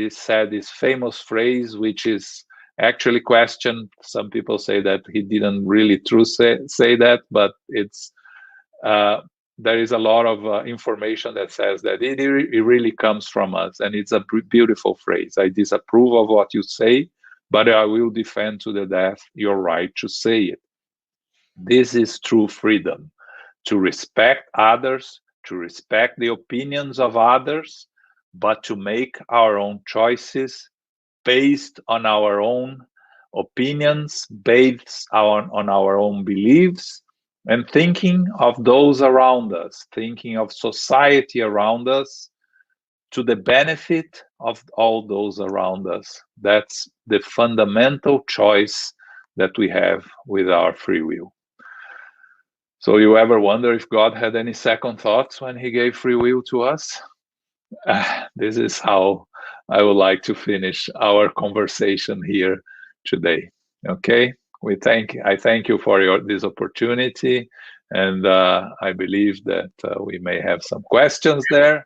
said this famous phrase, which is actually questioned. Some people say that he didn't really say that, but it's there is a lot of information that says that it really comes from us, and it's a beautiful phrase. I disapprove of what you say, but I will defend to the death your right to say it. This is true freedom, to respect others, to respect the opinions of others, but to make our own choices based on our own opinions, based on our own beliefs, and thinking of those around us, thinking of society around us, to the benefit of all those around us. That's the fundamental choice that we have with our free will. So you ever wonder if God had any second thoughts when he gave free will to us? This is how I would like to finish our conversation here today. Okay, I thank you for this opportunity, and I believe that we may have some questions there.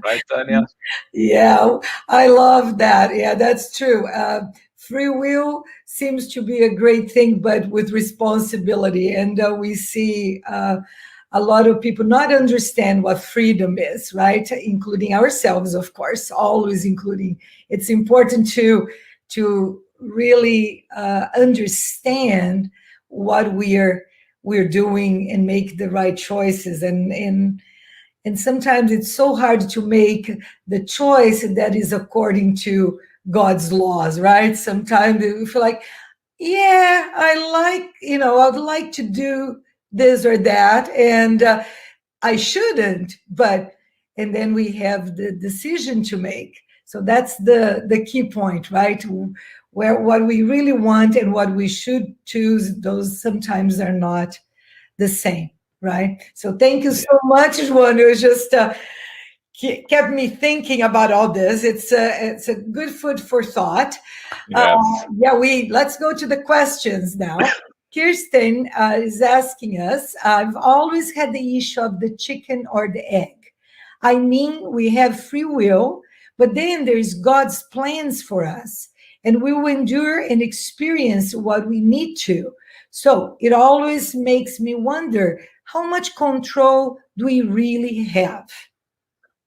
Right, Tanya? Yeah, I love that. Yeah, that's true. Free will seems to be a great thing, but with responsibility. And we see a lot of people not understand what freedom is, right? Including ourselves, of course, always including. It's important to really understand what we're doing and make the right choices. And sometimes it's so hard to make the choice that is according to God's laws, right? Sometimes we feel like, yeah, I'd like to do this or that, and I shouldn't, and then we have the decision to make. So that's the key point, right? Where what we really want and what we should choose, those sometimes are not the same. Right. So thank you so much, João. It was just kept me thinking about all this. It's a good food for thought. Yes. Let's go to the questions now. Kirsten is asking us, I've always had the issue of the chicken or the egg. I mean, we have free will, but then there's God's plans for us, and we will endure and experience what we need to. So it always makes me wonder, how much control do we really have?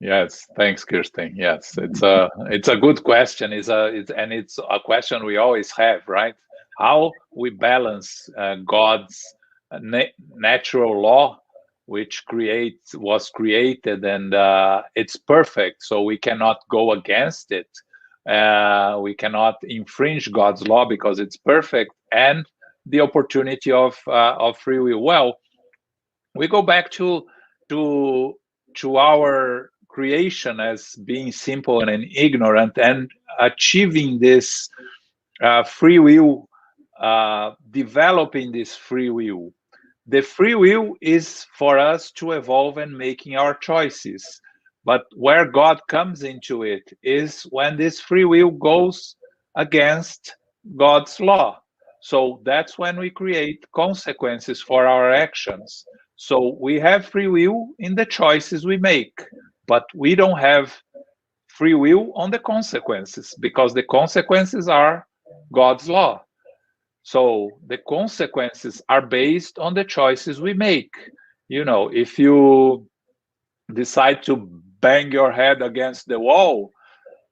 Yes, thanks, Kirsten. Yes, it's a good question. It's a question we always have, right? How we balance God's natural law, which was created, and it's perfect, so we cannot go against it. We cannot infringe God's law because it's perfect, and the opportunity of free will. Well, we go back to our creation as being simple and ignorant, and achieving this free will, developing this free will. The free will is for us to evolve and making our choices. But where God comes into it is when this free will goes against God's law. So that's when we create consequences for our actions. So we have free will in the choices we make, but we don't have free will on the consequences, because the consequences are God's law. So the consequences are based on the choices we make. You know, if you decide to bang your head against the wall,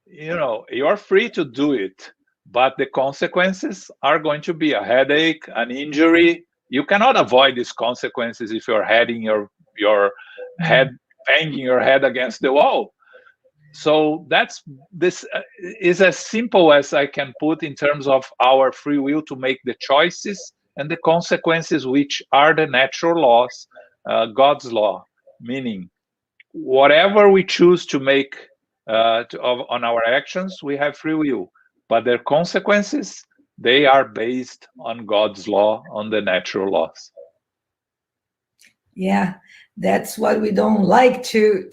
you know, you're free to do it, but the consequences are going to be a headache, an injury. You cannot avoid these consequences if you're heading your head, banging your head against the wall. So this is as simple as I can put in terms of our free will to make the choices and the consequences, which are the natural laws, God's law, meaning whatever we choose to make on our actions, we have free will, but their consequences, they are based on God's law, on the natural laws. Yeah, that's what we don't like to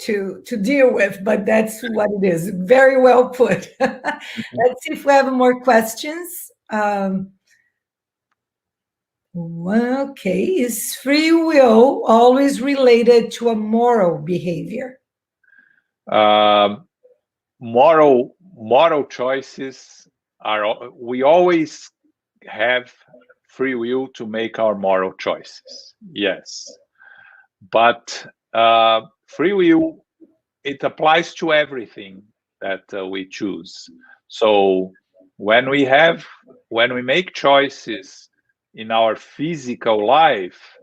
deal with, but that's what it is. Very well put. Let's see if we have more questions. Okay, is free will always related to a moral behavior? Moral choices we always have free will to make our moral choices. Yes, but free will, it applies to everything that we choose. So when we make choices in our physical life,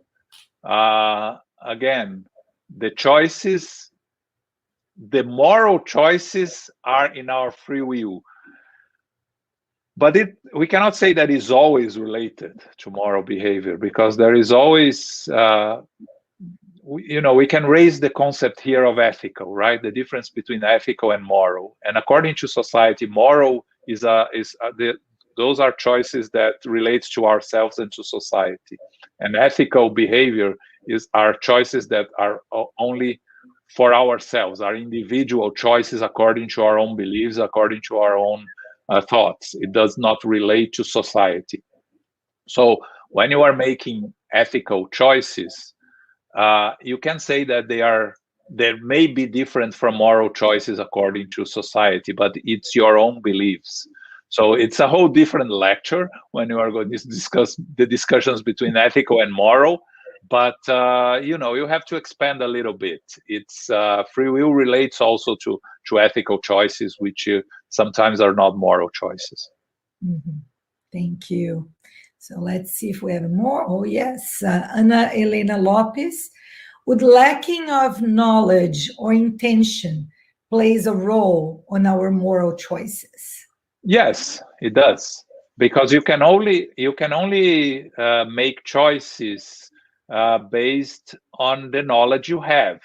again, the moral choices are in our free will. But we cannot say that is always related to moral behavior, because there is always, we can raise the concept here of ethical, right? The difference between ethical and moral. And according to society, moral those are choices that relates to ourselves and to society. And ethical behavior are choices that are only for ourselves, our individual choices according to our own beliefs, according to our own thoughts. It does not relate to society. So when you are making ethical choices, you can say that they may be different from moral choices according to society, but it's your own beliefs. So it's a whole different lecture when you are going to discuss the discussions between ethical and moral. But you have to expand a little bit. It's free will relates also to ethical choices, which sometimes are not moral choices. Mm-hmm. Thank you. So let's see if we have more. Oh, yes. Ana Elena Lopes. Would lacking of knowledge or intention plays a role on our moral choices? Yes, it does, because you can only make choices based on the knowledge you have.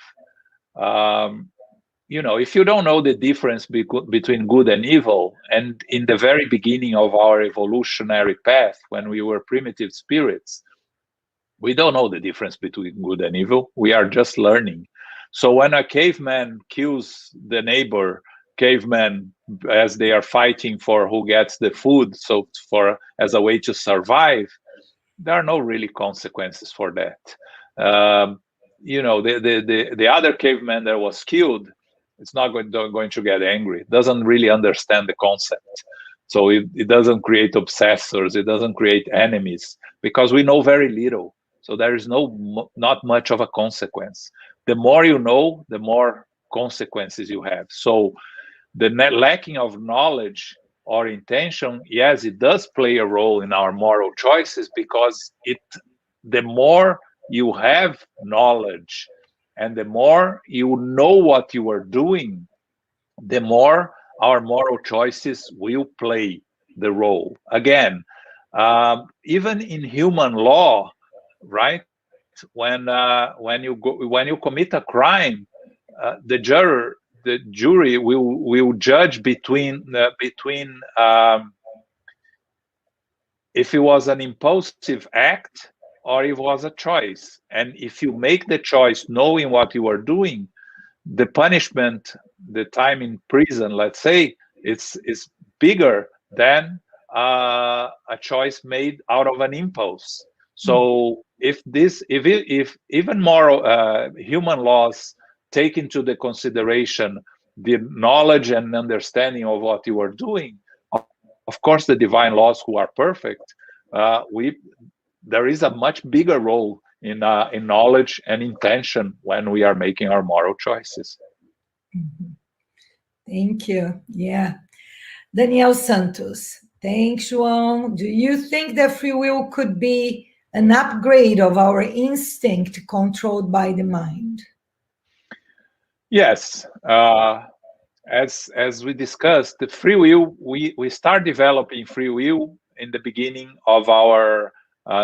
If you don't know the difference between good and evil, and in the very beginning of our evolutionary path, when we were primitive spirits, we don't know the difference between good and evil. We are just learning. So when a caveman kills the neighbor caveman as they are fighting for who gets the food, so as a way to survive, there are no really consequences for that. The other caveman that was killed, it's not going to get angry. It doesn't really understand the concept. So it doesn't create obsessors. It doesn't create enemies, because we know very little. So there is not much of a consequence. The more you know, the more consequences you have. So the lacking of knowledge or intention, yes, it does play a role in our moral choices, because the more you have knowledge and the more you know what you are doing, the more our moral choices will play the role. Again, even in human law, right? When you commit a crime, the jury will judge between if it was an impulsive act or if it was a choice. And if you make the choice knowing what you are doing, the punishment, the time in prison, let's say, is bigger than a choice made out of an impulse. So if even more human laws take into the consideration the knowledge and understanding of what you are doing, of course, the divine laws who are perfect, there is a much bigger role in knowledge and intention when we are making our moral choices. Thank you. Yeah. Daniel Santos. Thanks, João. Do you think that free will could be an upgrade of our instinct controlled by the mind? Yes. As we discussed, the free will, we start developing free will in the beginning of our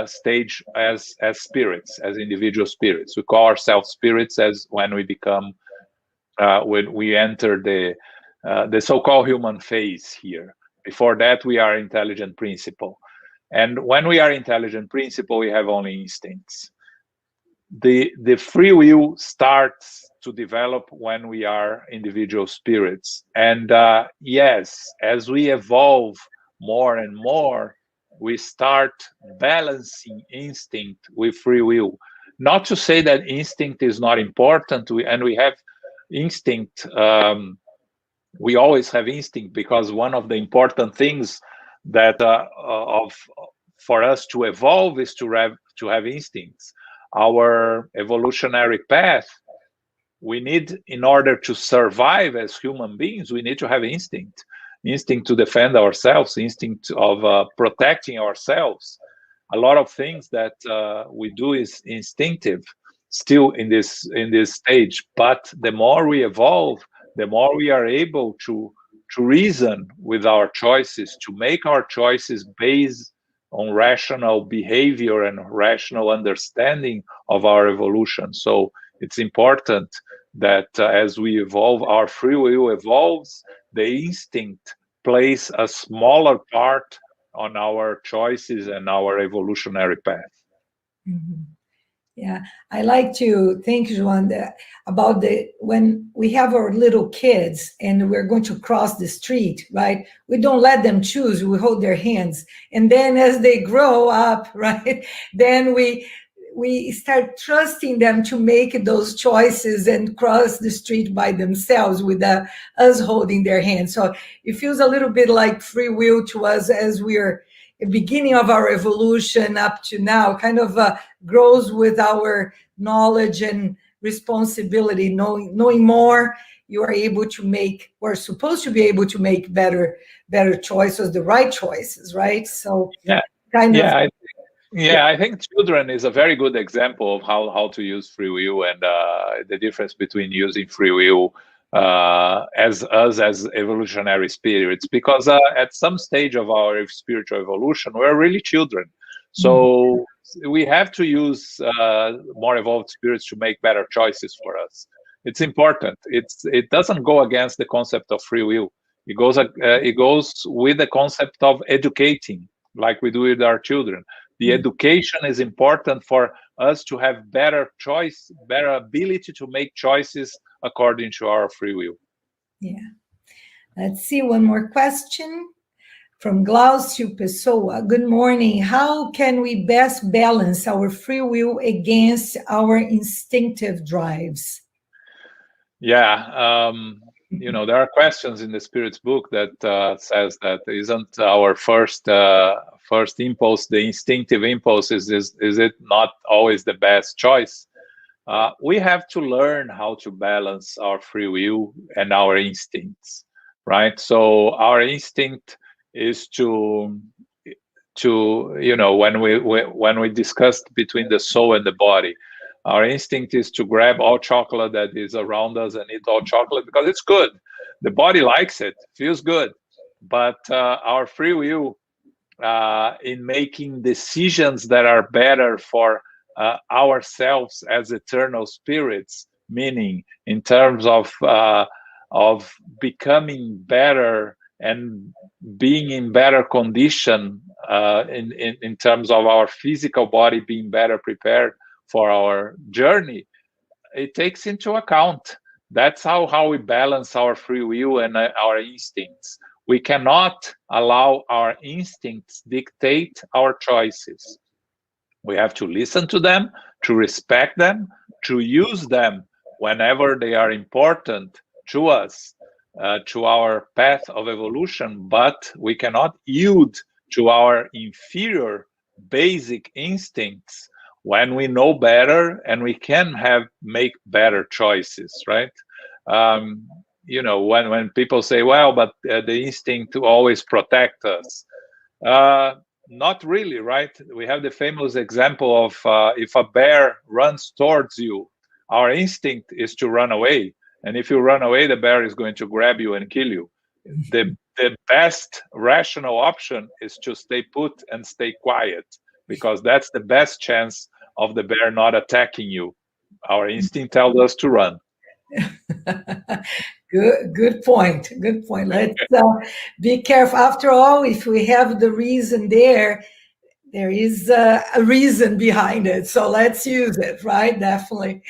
stage as spirits, as individual spirits. We call ourselves spirits as when we enter the so-called human phase here. Before that, we are intelligent principle. And when we are intelligent principle, we have only instincts. The free will starts to develop when we are individual spirits. And yes, as we evolve more and more, we start balancing instinct with free will. Not to say that instinct is not important, and we have instinct. We always have instinct, because one of the important things that for us to evolve is to have instincts. Our evolutionary path, we need, in order to survive as human beings, we need to have instinct to defend ourselves, instinct of protecting ourselves. A lot of things that we do is instinctive still in this stage, but the more we evolve, the more we are able to reason with our choices, to make our choices based on rational behavior and rational understanding of our evolution. So it's important that as we evolve, our free will evolves, the instinct plays a smaller part on our choices and our evolutionary path. Mm-hmm. Yeah, I like to think, João, about when we have our little kids and we're going to cross the street, right? We don't let them choose, we hold their hands. And then as they grow up, right, then we start trusting them to make those choices and cross the street by themselves with us holding their hands. So it feels a little bit like free will to us as we're beginning of our evolution up to now, kind of grows with our knowledge and responsibility. Knowing more, you are able to make, we're supposed to be able to make better choices, the right choices, right? So I think children is a very good example of how to use free will, and the difference between using free will as evolutionary spirits, because at some stage of our spiritual evolution, we're really children. So we have to use more evolved spirits to make better choices for us. It's important. It doesn't go against the concept of free will. It goes with the concept of educating, like we do with our children. The education is important for us to have better choice, better ability to make choices according to our free will. Yeah. Let's see, one more question from Glaucio Pessoa. Good morning. How can we best balance our free will against our instinctive drives? Yeah, there are questions in the Spirit's book that says that isn't our first impulse, the instinctive impulse, is it not always the best choice? We have to learn how to balance our free will and our instincts, right? So our instinct is to when we discussed between the soul and the body, our instinct is to grab all chocolate that is around us and eat all chocolate because it's good. The body likes it, feels good. But our free will in making decisions that are better for ourselves as eternal spirits, meaning in terms of becoming better and being in better condition in terms of our physical body being better prepared for our journey, it takes into account. That's how we balance our free will and our instincts. We cannot allow our instincts dictate our choices. We have to listen to them, to respect them, to use them whenever they are important to us, to our path of evolution, but we cannot yield to our inferior basic instincts when we know better and we can make better choices, right? You know, when people say, well, but the instinct to always protect us. Not really, right? We have the famous example of if a bear runs towards you, our instinct is to run away. And if you run away, the bear is going to grab you and kill you. The best rational option is to stay put and stay quiet, because that's the best chance of the bear not attacking you. Our instinct tells us to run. Good point. Good point. Let's be careful. After all, if we have the reason there is a reason behind it. So let's use it, right? Definitely.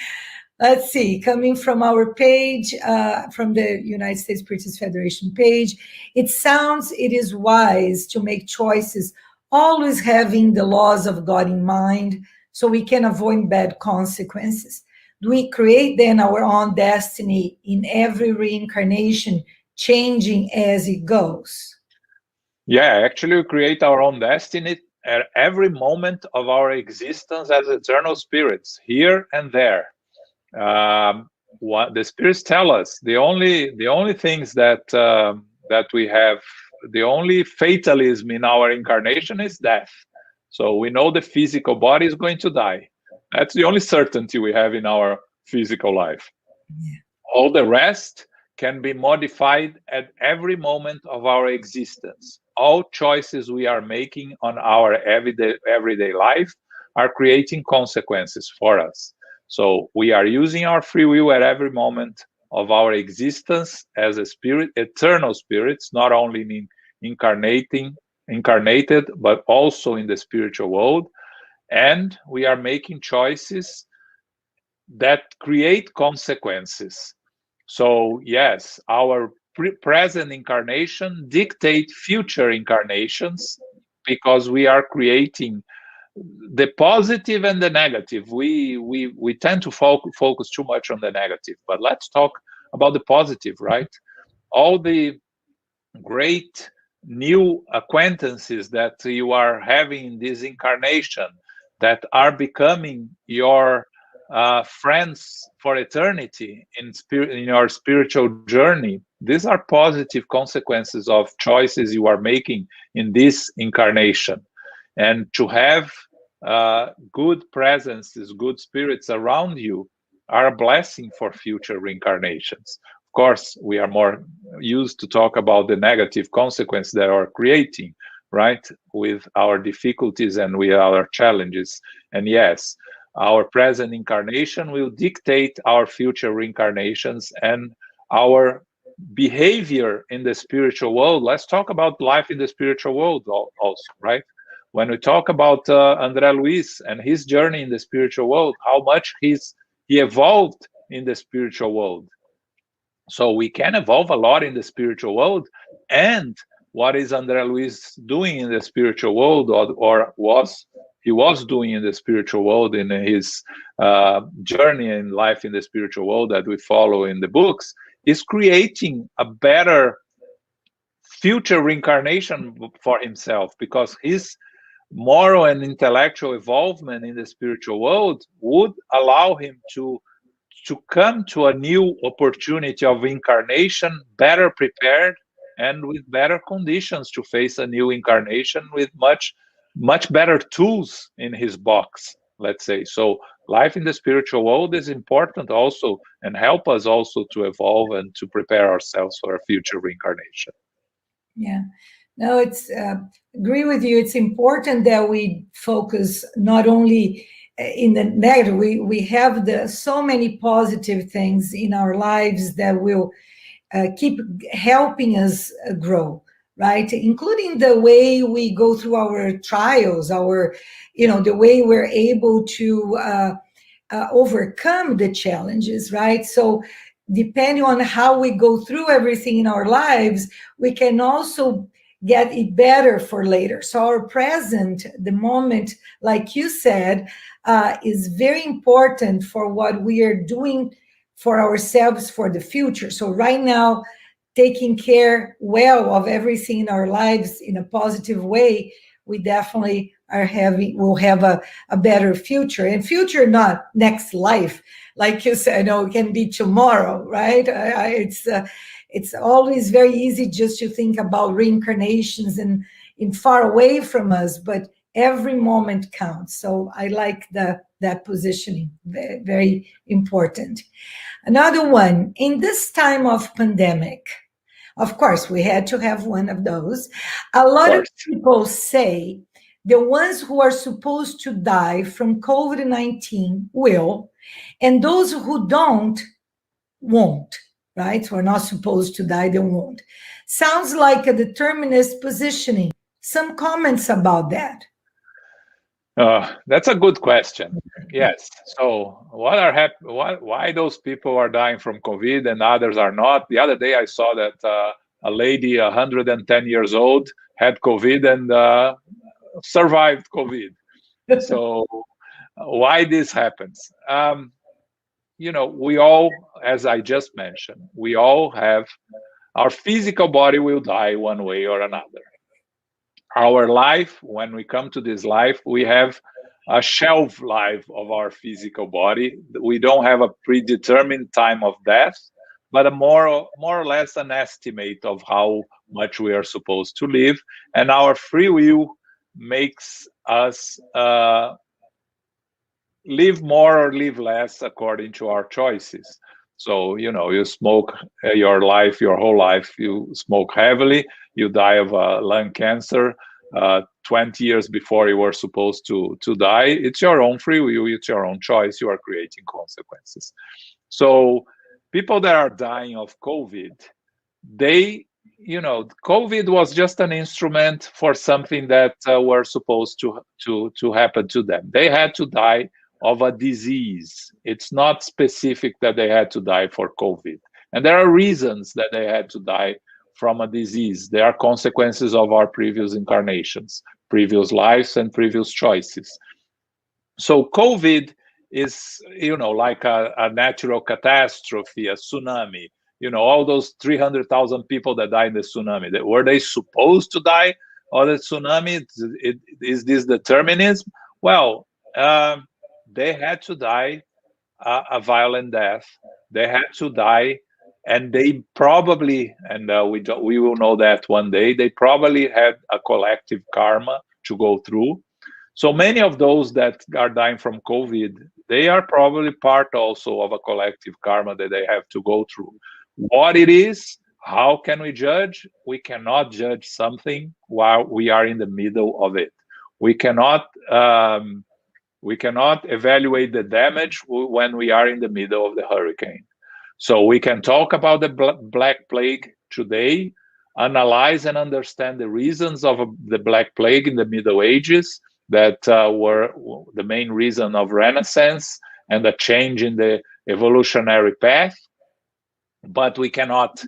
Let's see, coming from our page, from the United States Spiritist Federation page, it sounds it is wise to make choices, always having the laws of God in mind, so we can avoid bad consequences. Do we create then our own destiny in every reincarnation, changing as it goes? Yeah, actually, we create our own destiny at every moment of our existence as eternal spirits, here and there. What the spirits tell us, the only things that that we have, the only fatalism in our incarnation is death. So we know the physical body is going to die. That's the only certainty we have in our physical life. Yeah. All the rest can be modified at every moment of our existence. All choices we are making on our everyday life are creating consequences for us. So we are using our free will at every moment of our existence as a spirit, eternal spirits, not only in incarnated, but also in the spiritual world. And we are making choices that create consequences. So yes, our present incarnation dictate future incarnations, because we are creating the positive and the negative. We tend to focus too much on the negative, but let's talk about the positive, right? All the great new acquaintances that you are having in this incarnation, that are becoming your friends for eternity in your spiritual journey. These are positive consequences of choices you are making in this incarnation. And to have good presences, good spirits around you are a blessing for future reincarnations. Of course, we are more used to talk about the negative consequences that are creating, right, with our difficulties and with our challenges. And yes, our present incarnation will dictate our future reincarnations and our behavior in the spiritual world. Let's talk about life in the spiritual world also, right? When we talk about André Luiz and his journey in the spiritual world, how much he evolved in the spiritual world. So we can evolve a lot in the spiritual world. And what is André Luiz doing in the spiritual world, or he was doing in the spiritual world in his journey in life in the spiritual world that we follow in the books, is creating a better future reincarnation for himself, because his moral and intellectual involvement in the spiritual world would allow him to come to a new opportunity of incarnation better prepared and with better conditions to face a new incarnation with much better tools in his box, let's say. So life in the spiritual world is important also, and help us also to evolve and to prepare ourselves for a future reincarnation. Yeah. No, it's agree with you. It's important that we focus not only in the negative. We have so many positive things in our lives that will keep helping us grow, right? Including the way we go through our trials, the way we're able to overcome the challenges, right? So depending on how we go through everything in our lives, we can also get it better for later. So our present, the moment, like you said, is very important for what we are doing for ourselves for the future. So right now, taking care well of everything in our lives in a positive way, we definitely will have a better future. And future, not next life, like you said, no, it can be tomorrow, right? It's always very easy just to think about reincarnations and in far away from us, but every moment counts. So I like that positioning, very, very important. Another one, in this time of pandemic, of course, we had to have one of those. A lot of people say the ones who are supposed to die from COVID-19 will, and those who don't won't, right? Who are not supposed to die, they won't. Sounds like a determinist positioning. Some comments about that. That's a good question. Yes. So, why those people are dying from COVID and others are not? The other day, I saw that a lady, 110 years old, had COVID and survived COVID. So, why this happens? We all, as I just mentioned, we all have our physical body will die one way or another. Our life, when we come to this life, we have a shelf life of our physical body. We don't have a predetermined time of death, but a more or less an estimate of how much we are supposed to live. And our free will makes us live more or live less according to our choices. So, you smoke your whole life, you smoke heavily, you die of lung cancer 20 years before you were supposed to die. It's your own free will, it's your own choice, you are creating consequences. So people that are dying of COVID, COVID was just an instrument for something that were supposed to happen to them. They had to die of a disease. It's not specific that they had to die for COVID. And there are reasons that they had to die from a disease. There are consequences of our previous incarnations, previous lives, and previous choices. So COVID is, like a natural catastrophe, a tsunami. All those 300,000 people that died in the tsunami, were they supposed to die of the tsunami? Is this determinism? Well, they had to die a violent death. They had to die, and they probably, and we will know that one day, they probably had a collective karma to go through. So many of those that are dying from COVID, they are probably part also of a collective karma that they have to go through. What it is, how can we judge? We cannot judge something while we are in the middle of it. We cannot evaluate the damage when we are in the middle of the hurricane. So we can talk about the Black Plague today, analyze and understand the reasons of the Black Plague in the Middle Ages that were the main reason of Renaissance and the change in the evolutionary path. But we cannot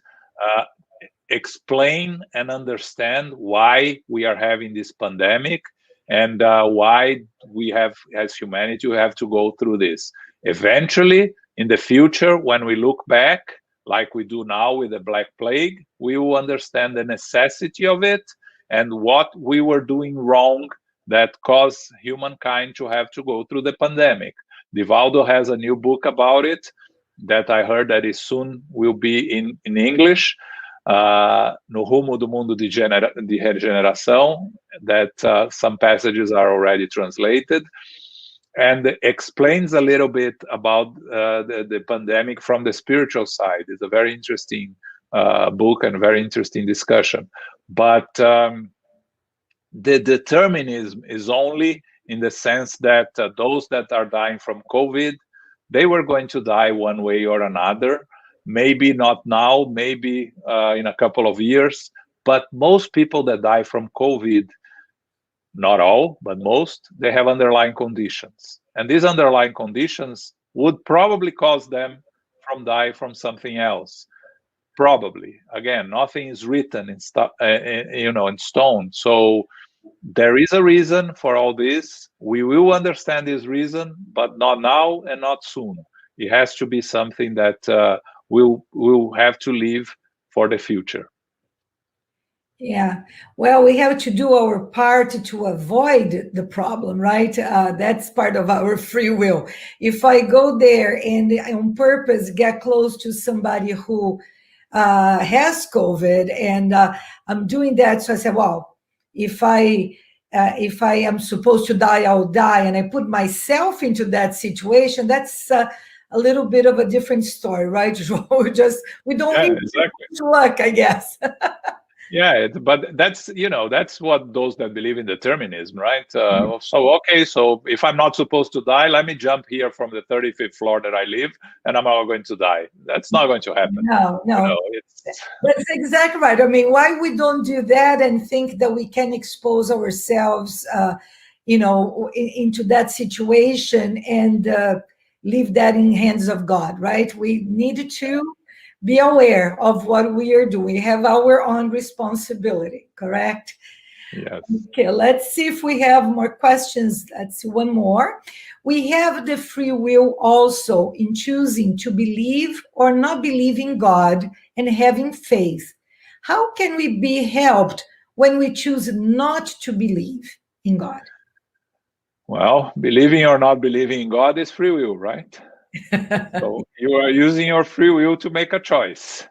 explain and understand why we are having this pandemic and why we have, as humanity, we have to go through this. Eventually, in the future, when we look back, like we do now with the Black Plague, we will understand the necessity of it and what we were doing wrong that caused humankind to have to go through the pandemic. Divaldo has a new book about it that I heard that is soon will be in English, No Rumo do Mundo de Regeneração, that some passages are already translated, and explains a little bit about the pandemic from the spiritual side. It's a very interesting book and very interesting discussion. But the determinism is only in the sense that those that are dying from COVID, they were going to die one way or another. Maybe not now, maybe in a couple of years. But most people that die from COVID, not all, but most, they have underlying conditions. And these underlying conditions would probably cause them die from something else? Probably. Again, nothing is written in in stone. So there is a reason for all this. We will understand this reason, but not now and not soon. It has to be something that we'll have to leave for the future. Yeah, well, we have to do our part to avoid the problem, right? That's part of our free will. If I go there and on purpose get close to somebody who has COVID, and I'm doing that, so I said, well, if I am supposed to die, I'll die, and I put myself into that situation, that's a little bit of a different story, right? We don't need exactly. luck, I guess. Yeah, but that's what those that believe in determinism, right? So if I'm not supposed to die, let me jump here from the 35th floor that I live, and I'm not going to die. That's not going to happen. No. That's exactly right. I mean, why we don't do that and think that we can expose ourselves, into that situation and leave that in hands of God, right? We need to be aware of what we are doing. We have our own responsibility, correct? Yes. Okay, let's see if we have more questions. Let's see one more. We have the free will also in choosing to believe or not believe in God and having faith. How can we be helped when we choose not to believe in God? Well, believing or not believing in God is free will, right? So you are using your free will to make a choice.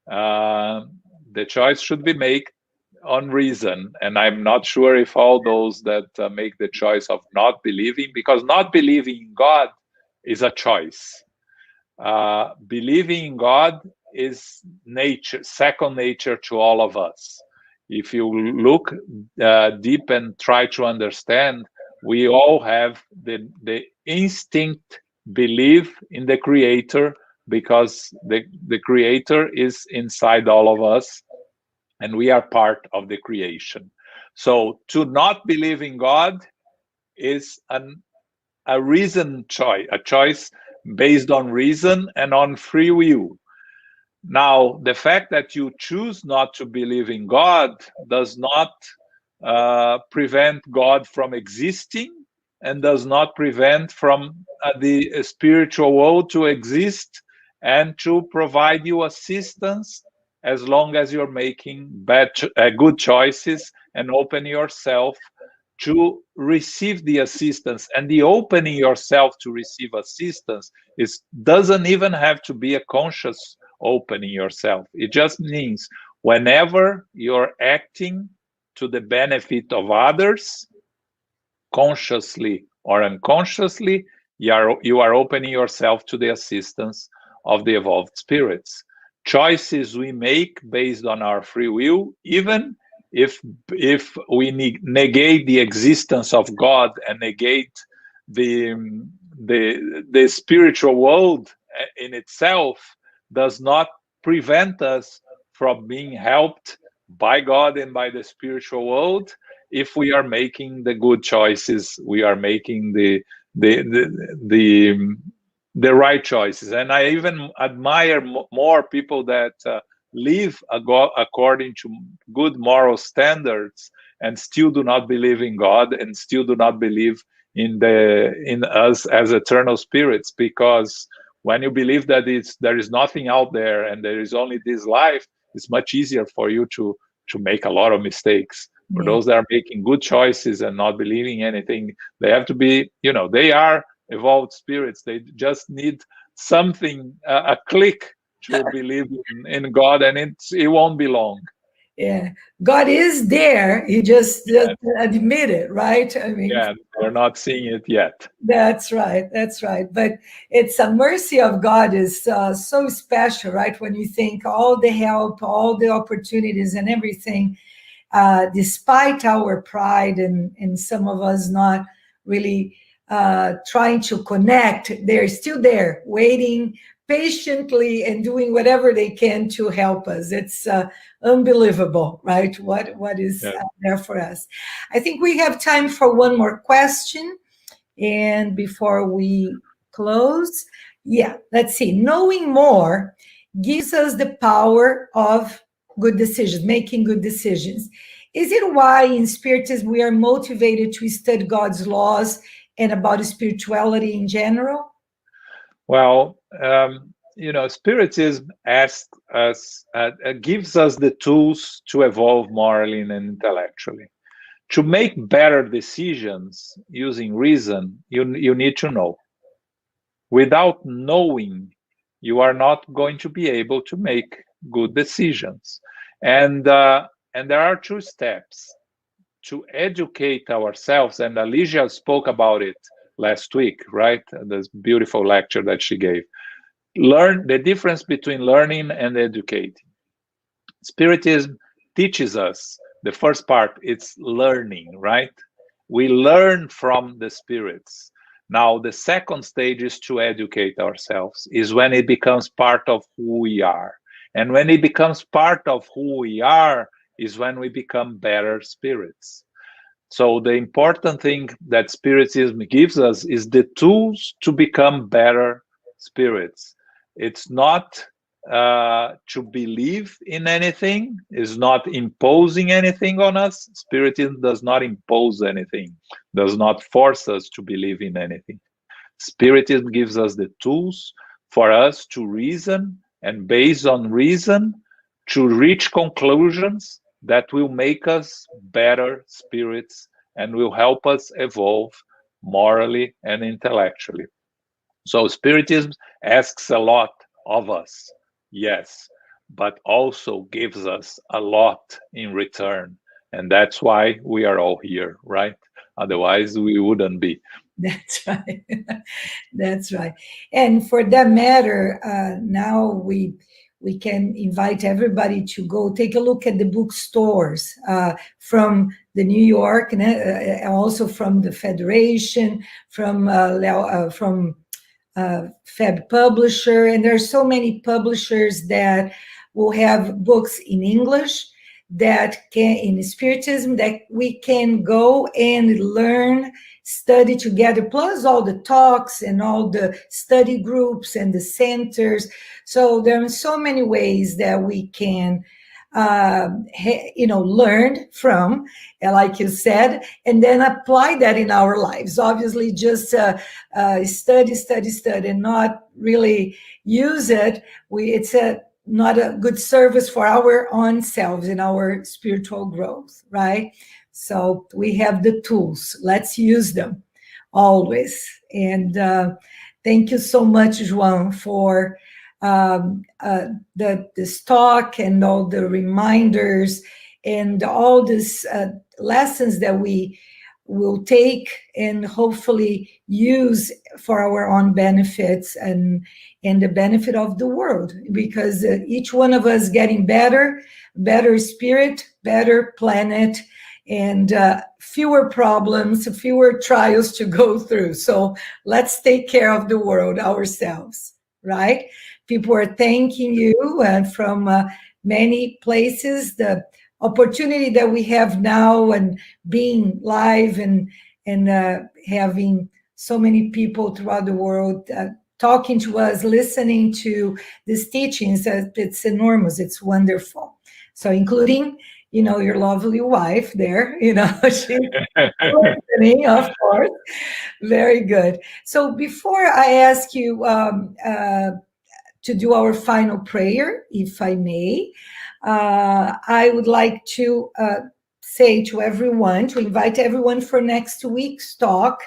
The choice should be made on reason, and I'm not sure if all those that make the choice of not believing, because not believing in God is a choice. Believing in God is nature, second nature to all of us. If you look deep and try to understand, we all have the instinct believe in the Creator, because the Creator is inside all of us, and we are part of the creation. So to not believe in God is a reason choice, a choice based on reason and on free will. Now, the fact that you choose not to believe in God does not prevent God from existing, and does not prevent from the spiritual world to exist and to provide you assistance, as long as you're making good choices and open yourself to receive the assistance. And the opening yourself to receive assistance doesn't even have to be a conscious opening yourself. It just means whenever you're acting to the benefit of others, consciously or unconsciously, you are opening yourself to the assistance of the evolved spirits. Choices we make based on our free will, even if we negate the existence of God and negate the spiritual world in itself, does not prevent us from being helped by God and by the spiritual world, if we are making the good choices, we are making the right choices. And I even admire more people that live according to good moral standards and still do not believe in God and still do not believe in us as eternal spirits, because when you believe that there is nothing out there and there is only this life, it's much easier for you to make a lot of mistakes. For those that are making good choices and not believing anything, they have to be, they are evolved spirits. They just need something, a click to believe in God, and it won't be long. Yeah, God is there. He just doesn't admit it, right? I mean, they're not seeing it yet. That's right. That's right. But it's a mercy of God is so special, right? When you think all the help, all the opportunities, and everything, despite our pride and some of us not really trying to connect, they're still there, waiting patiently and doing whatever they can to help us. It's unbelievable, right? What is there for us? I think we have time for one more question. And before we close, Yeah, let's see. Knowing more gives us the power of good decisions, making good decisions. Is it why in Spiritism we are motivated to study God's laws and about spirituality in general? Well, Spiritism asks us, gives us the tools to evolve morally and intellectually. To make better decisions using reason, you need to know. Without knowing, you are not going to be able to make good decisions. And there are two steps to educate ourselves. And Alicia spoke about it last week, right? This beautiful lecture that she gave. Learn the difference between learning and educating. Spiritism teaches us the first part, it's learning, right? We learn from the spirits. Now, the second stage is to educate ourselves, is when it becomes part of who we are. And when it becomes part of who we are, is when we become better spirits. So the important thing that Spiritism gives us is the tools to become better spirits. It's not to believe in anything, is not imposing anything on us. Spiritism does not impose anything, does not force us to believe in anything. Spiritism gives us the tools for us to reason, and based on reason, to reach conclusions that will make us better spirits and will help us evolve morally and intellectually. So Spiritism asks a lot of us, yes, but also gives us a lot in return. And that's why we are all here, right? Otherwise, we wouldn't be. That's right. That's right. And for that matter, now we can invite everybody to go take a look at the bookstores from the New York, and also from the Federation, from Feb Publisher, and there are so many publishers that will have books in English that can, in Spiritism, that we can go and learn, study together, plus all the talks and all the study groups and the centers. So there are so many ways that we can learn from, like you said, and then apply that in our lives. Obviously, just study, and not really use it. It's not a good service for our own selves and our spiritual growth, right? So we have the tools. Let's use them always. And thank you so much, João, for this talk and all the reminders and all these lessons that we will take and hopefully use for our own benefits and the benefit of the world, because each one of us getting better spirit, better planet, and fewer problems, fewer trials to go through. So let's take care of the world ourselves, right? People are thanking you from many places. The opportunity that we have now and being live and having so many people throughout the world talking to us, listening to these teachings, it's enormous. It's wonderful. So including, your lovely wife there, she's listening, of course. Very good. So before I ask you to do our final prayer, if I may, I would like to say to everyone, to invite everyone for next week's talk.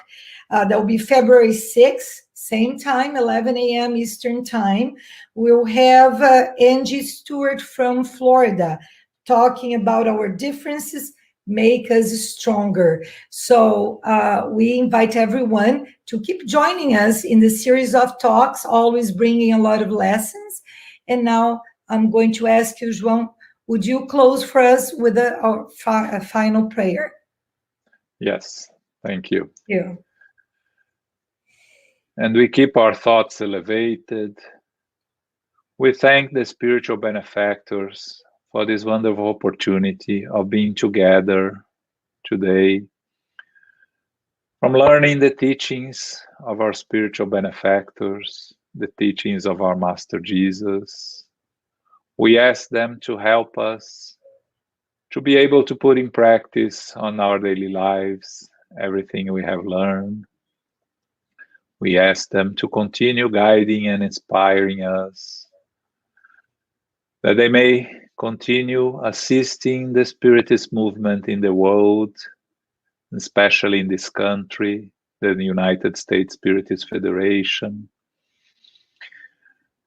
That will be February 6th, same time, 11 a.m. Eastern Time. We'll have Angie Stewart from Florida talking about our differences make us stronger. So we invite everyone to keep joining us in the series of talks, always bringing a lot of lessons. And now I'm going to ask you, João, would you close for us with a final prayer? Yes, thank you. Yeah. And we keep our thoughts elevated. We thank the spiritual benefactors for this wonderful opportunity of being together today, from learning the teachings of our spiritual benefactors, the teachings of our Master Jesus. We ask them to help us to be able to put in practice on our daily lives everything we have learned. We ask them to continue guiding and inspiring us, that they may continue assisting the Spiritist movement in the world, especially in this country, the United States Spiritist Federation.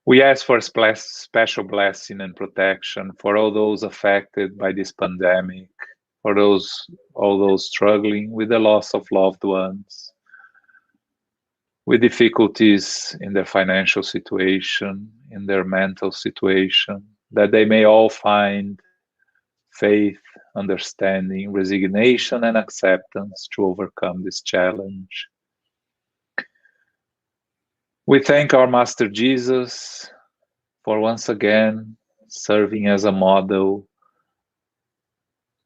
We ask for special blessing and protection for all those affected by this pandemic, for all those struggling with the loss of loved ones, with difficulties in their financial situation, in their mental situation, that they may all find faith, understanding, resignation, and acceptance to overcome this challenge. We thank our Master Jesus for once again serving as a model,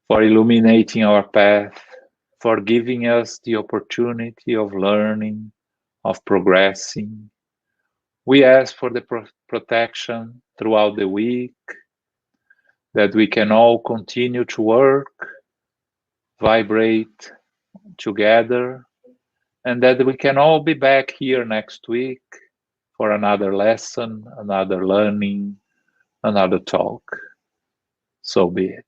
for illuminating our path, for giving us the opportunity of learning, of progressing. We ask for the protection throughout the week, that we can all continue to work, vibrate together, and that we can all be back here next week for another lesson, another learning, another talk. So be it.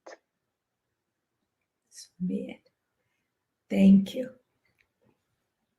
So be it. Thank you.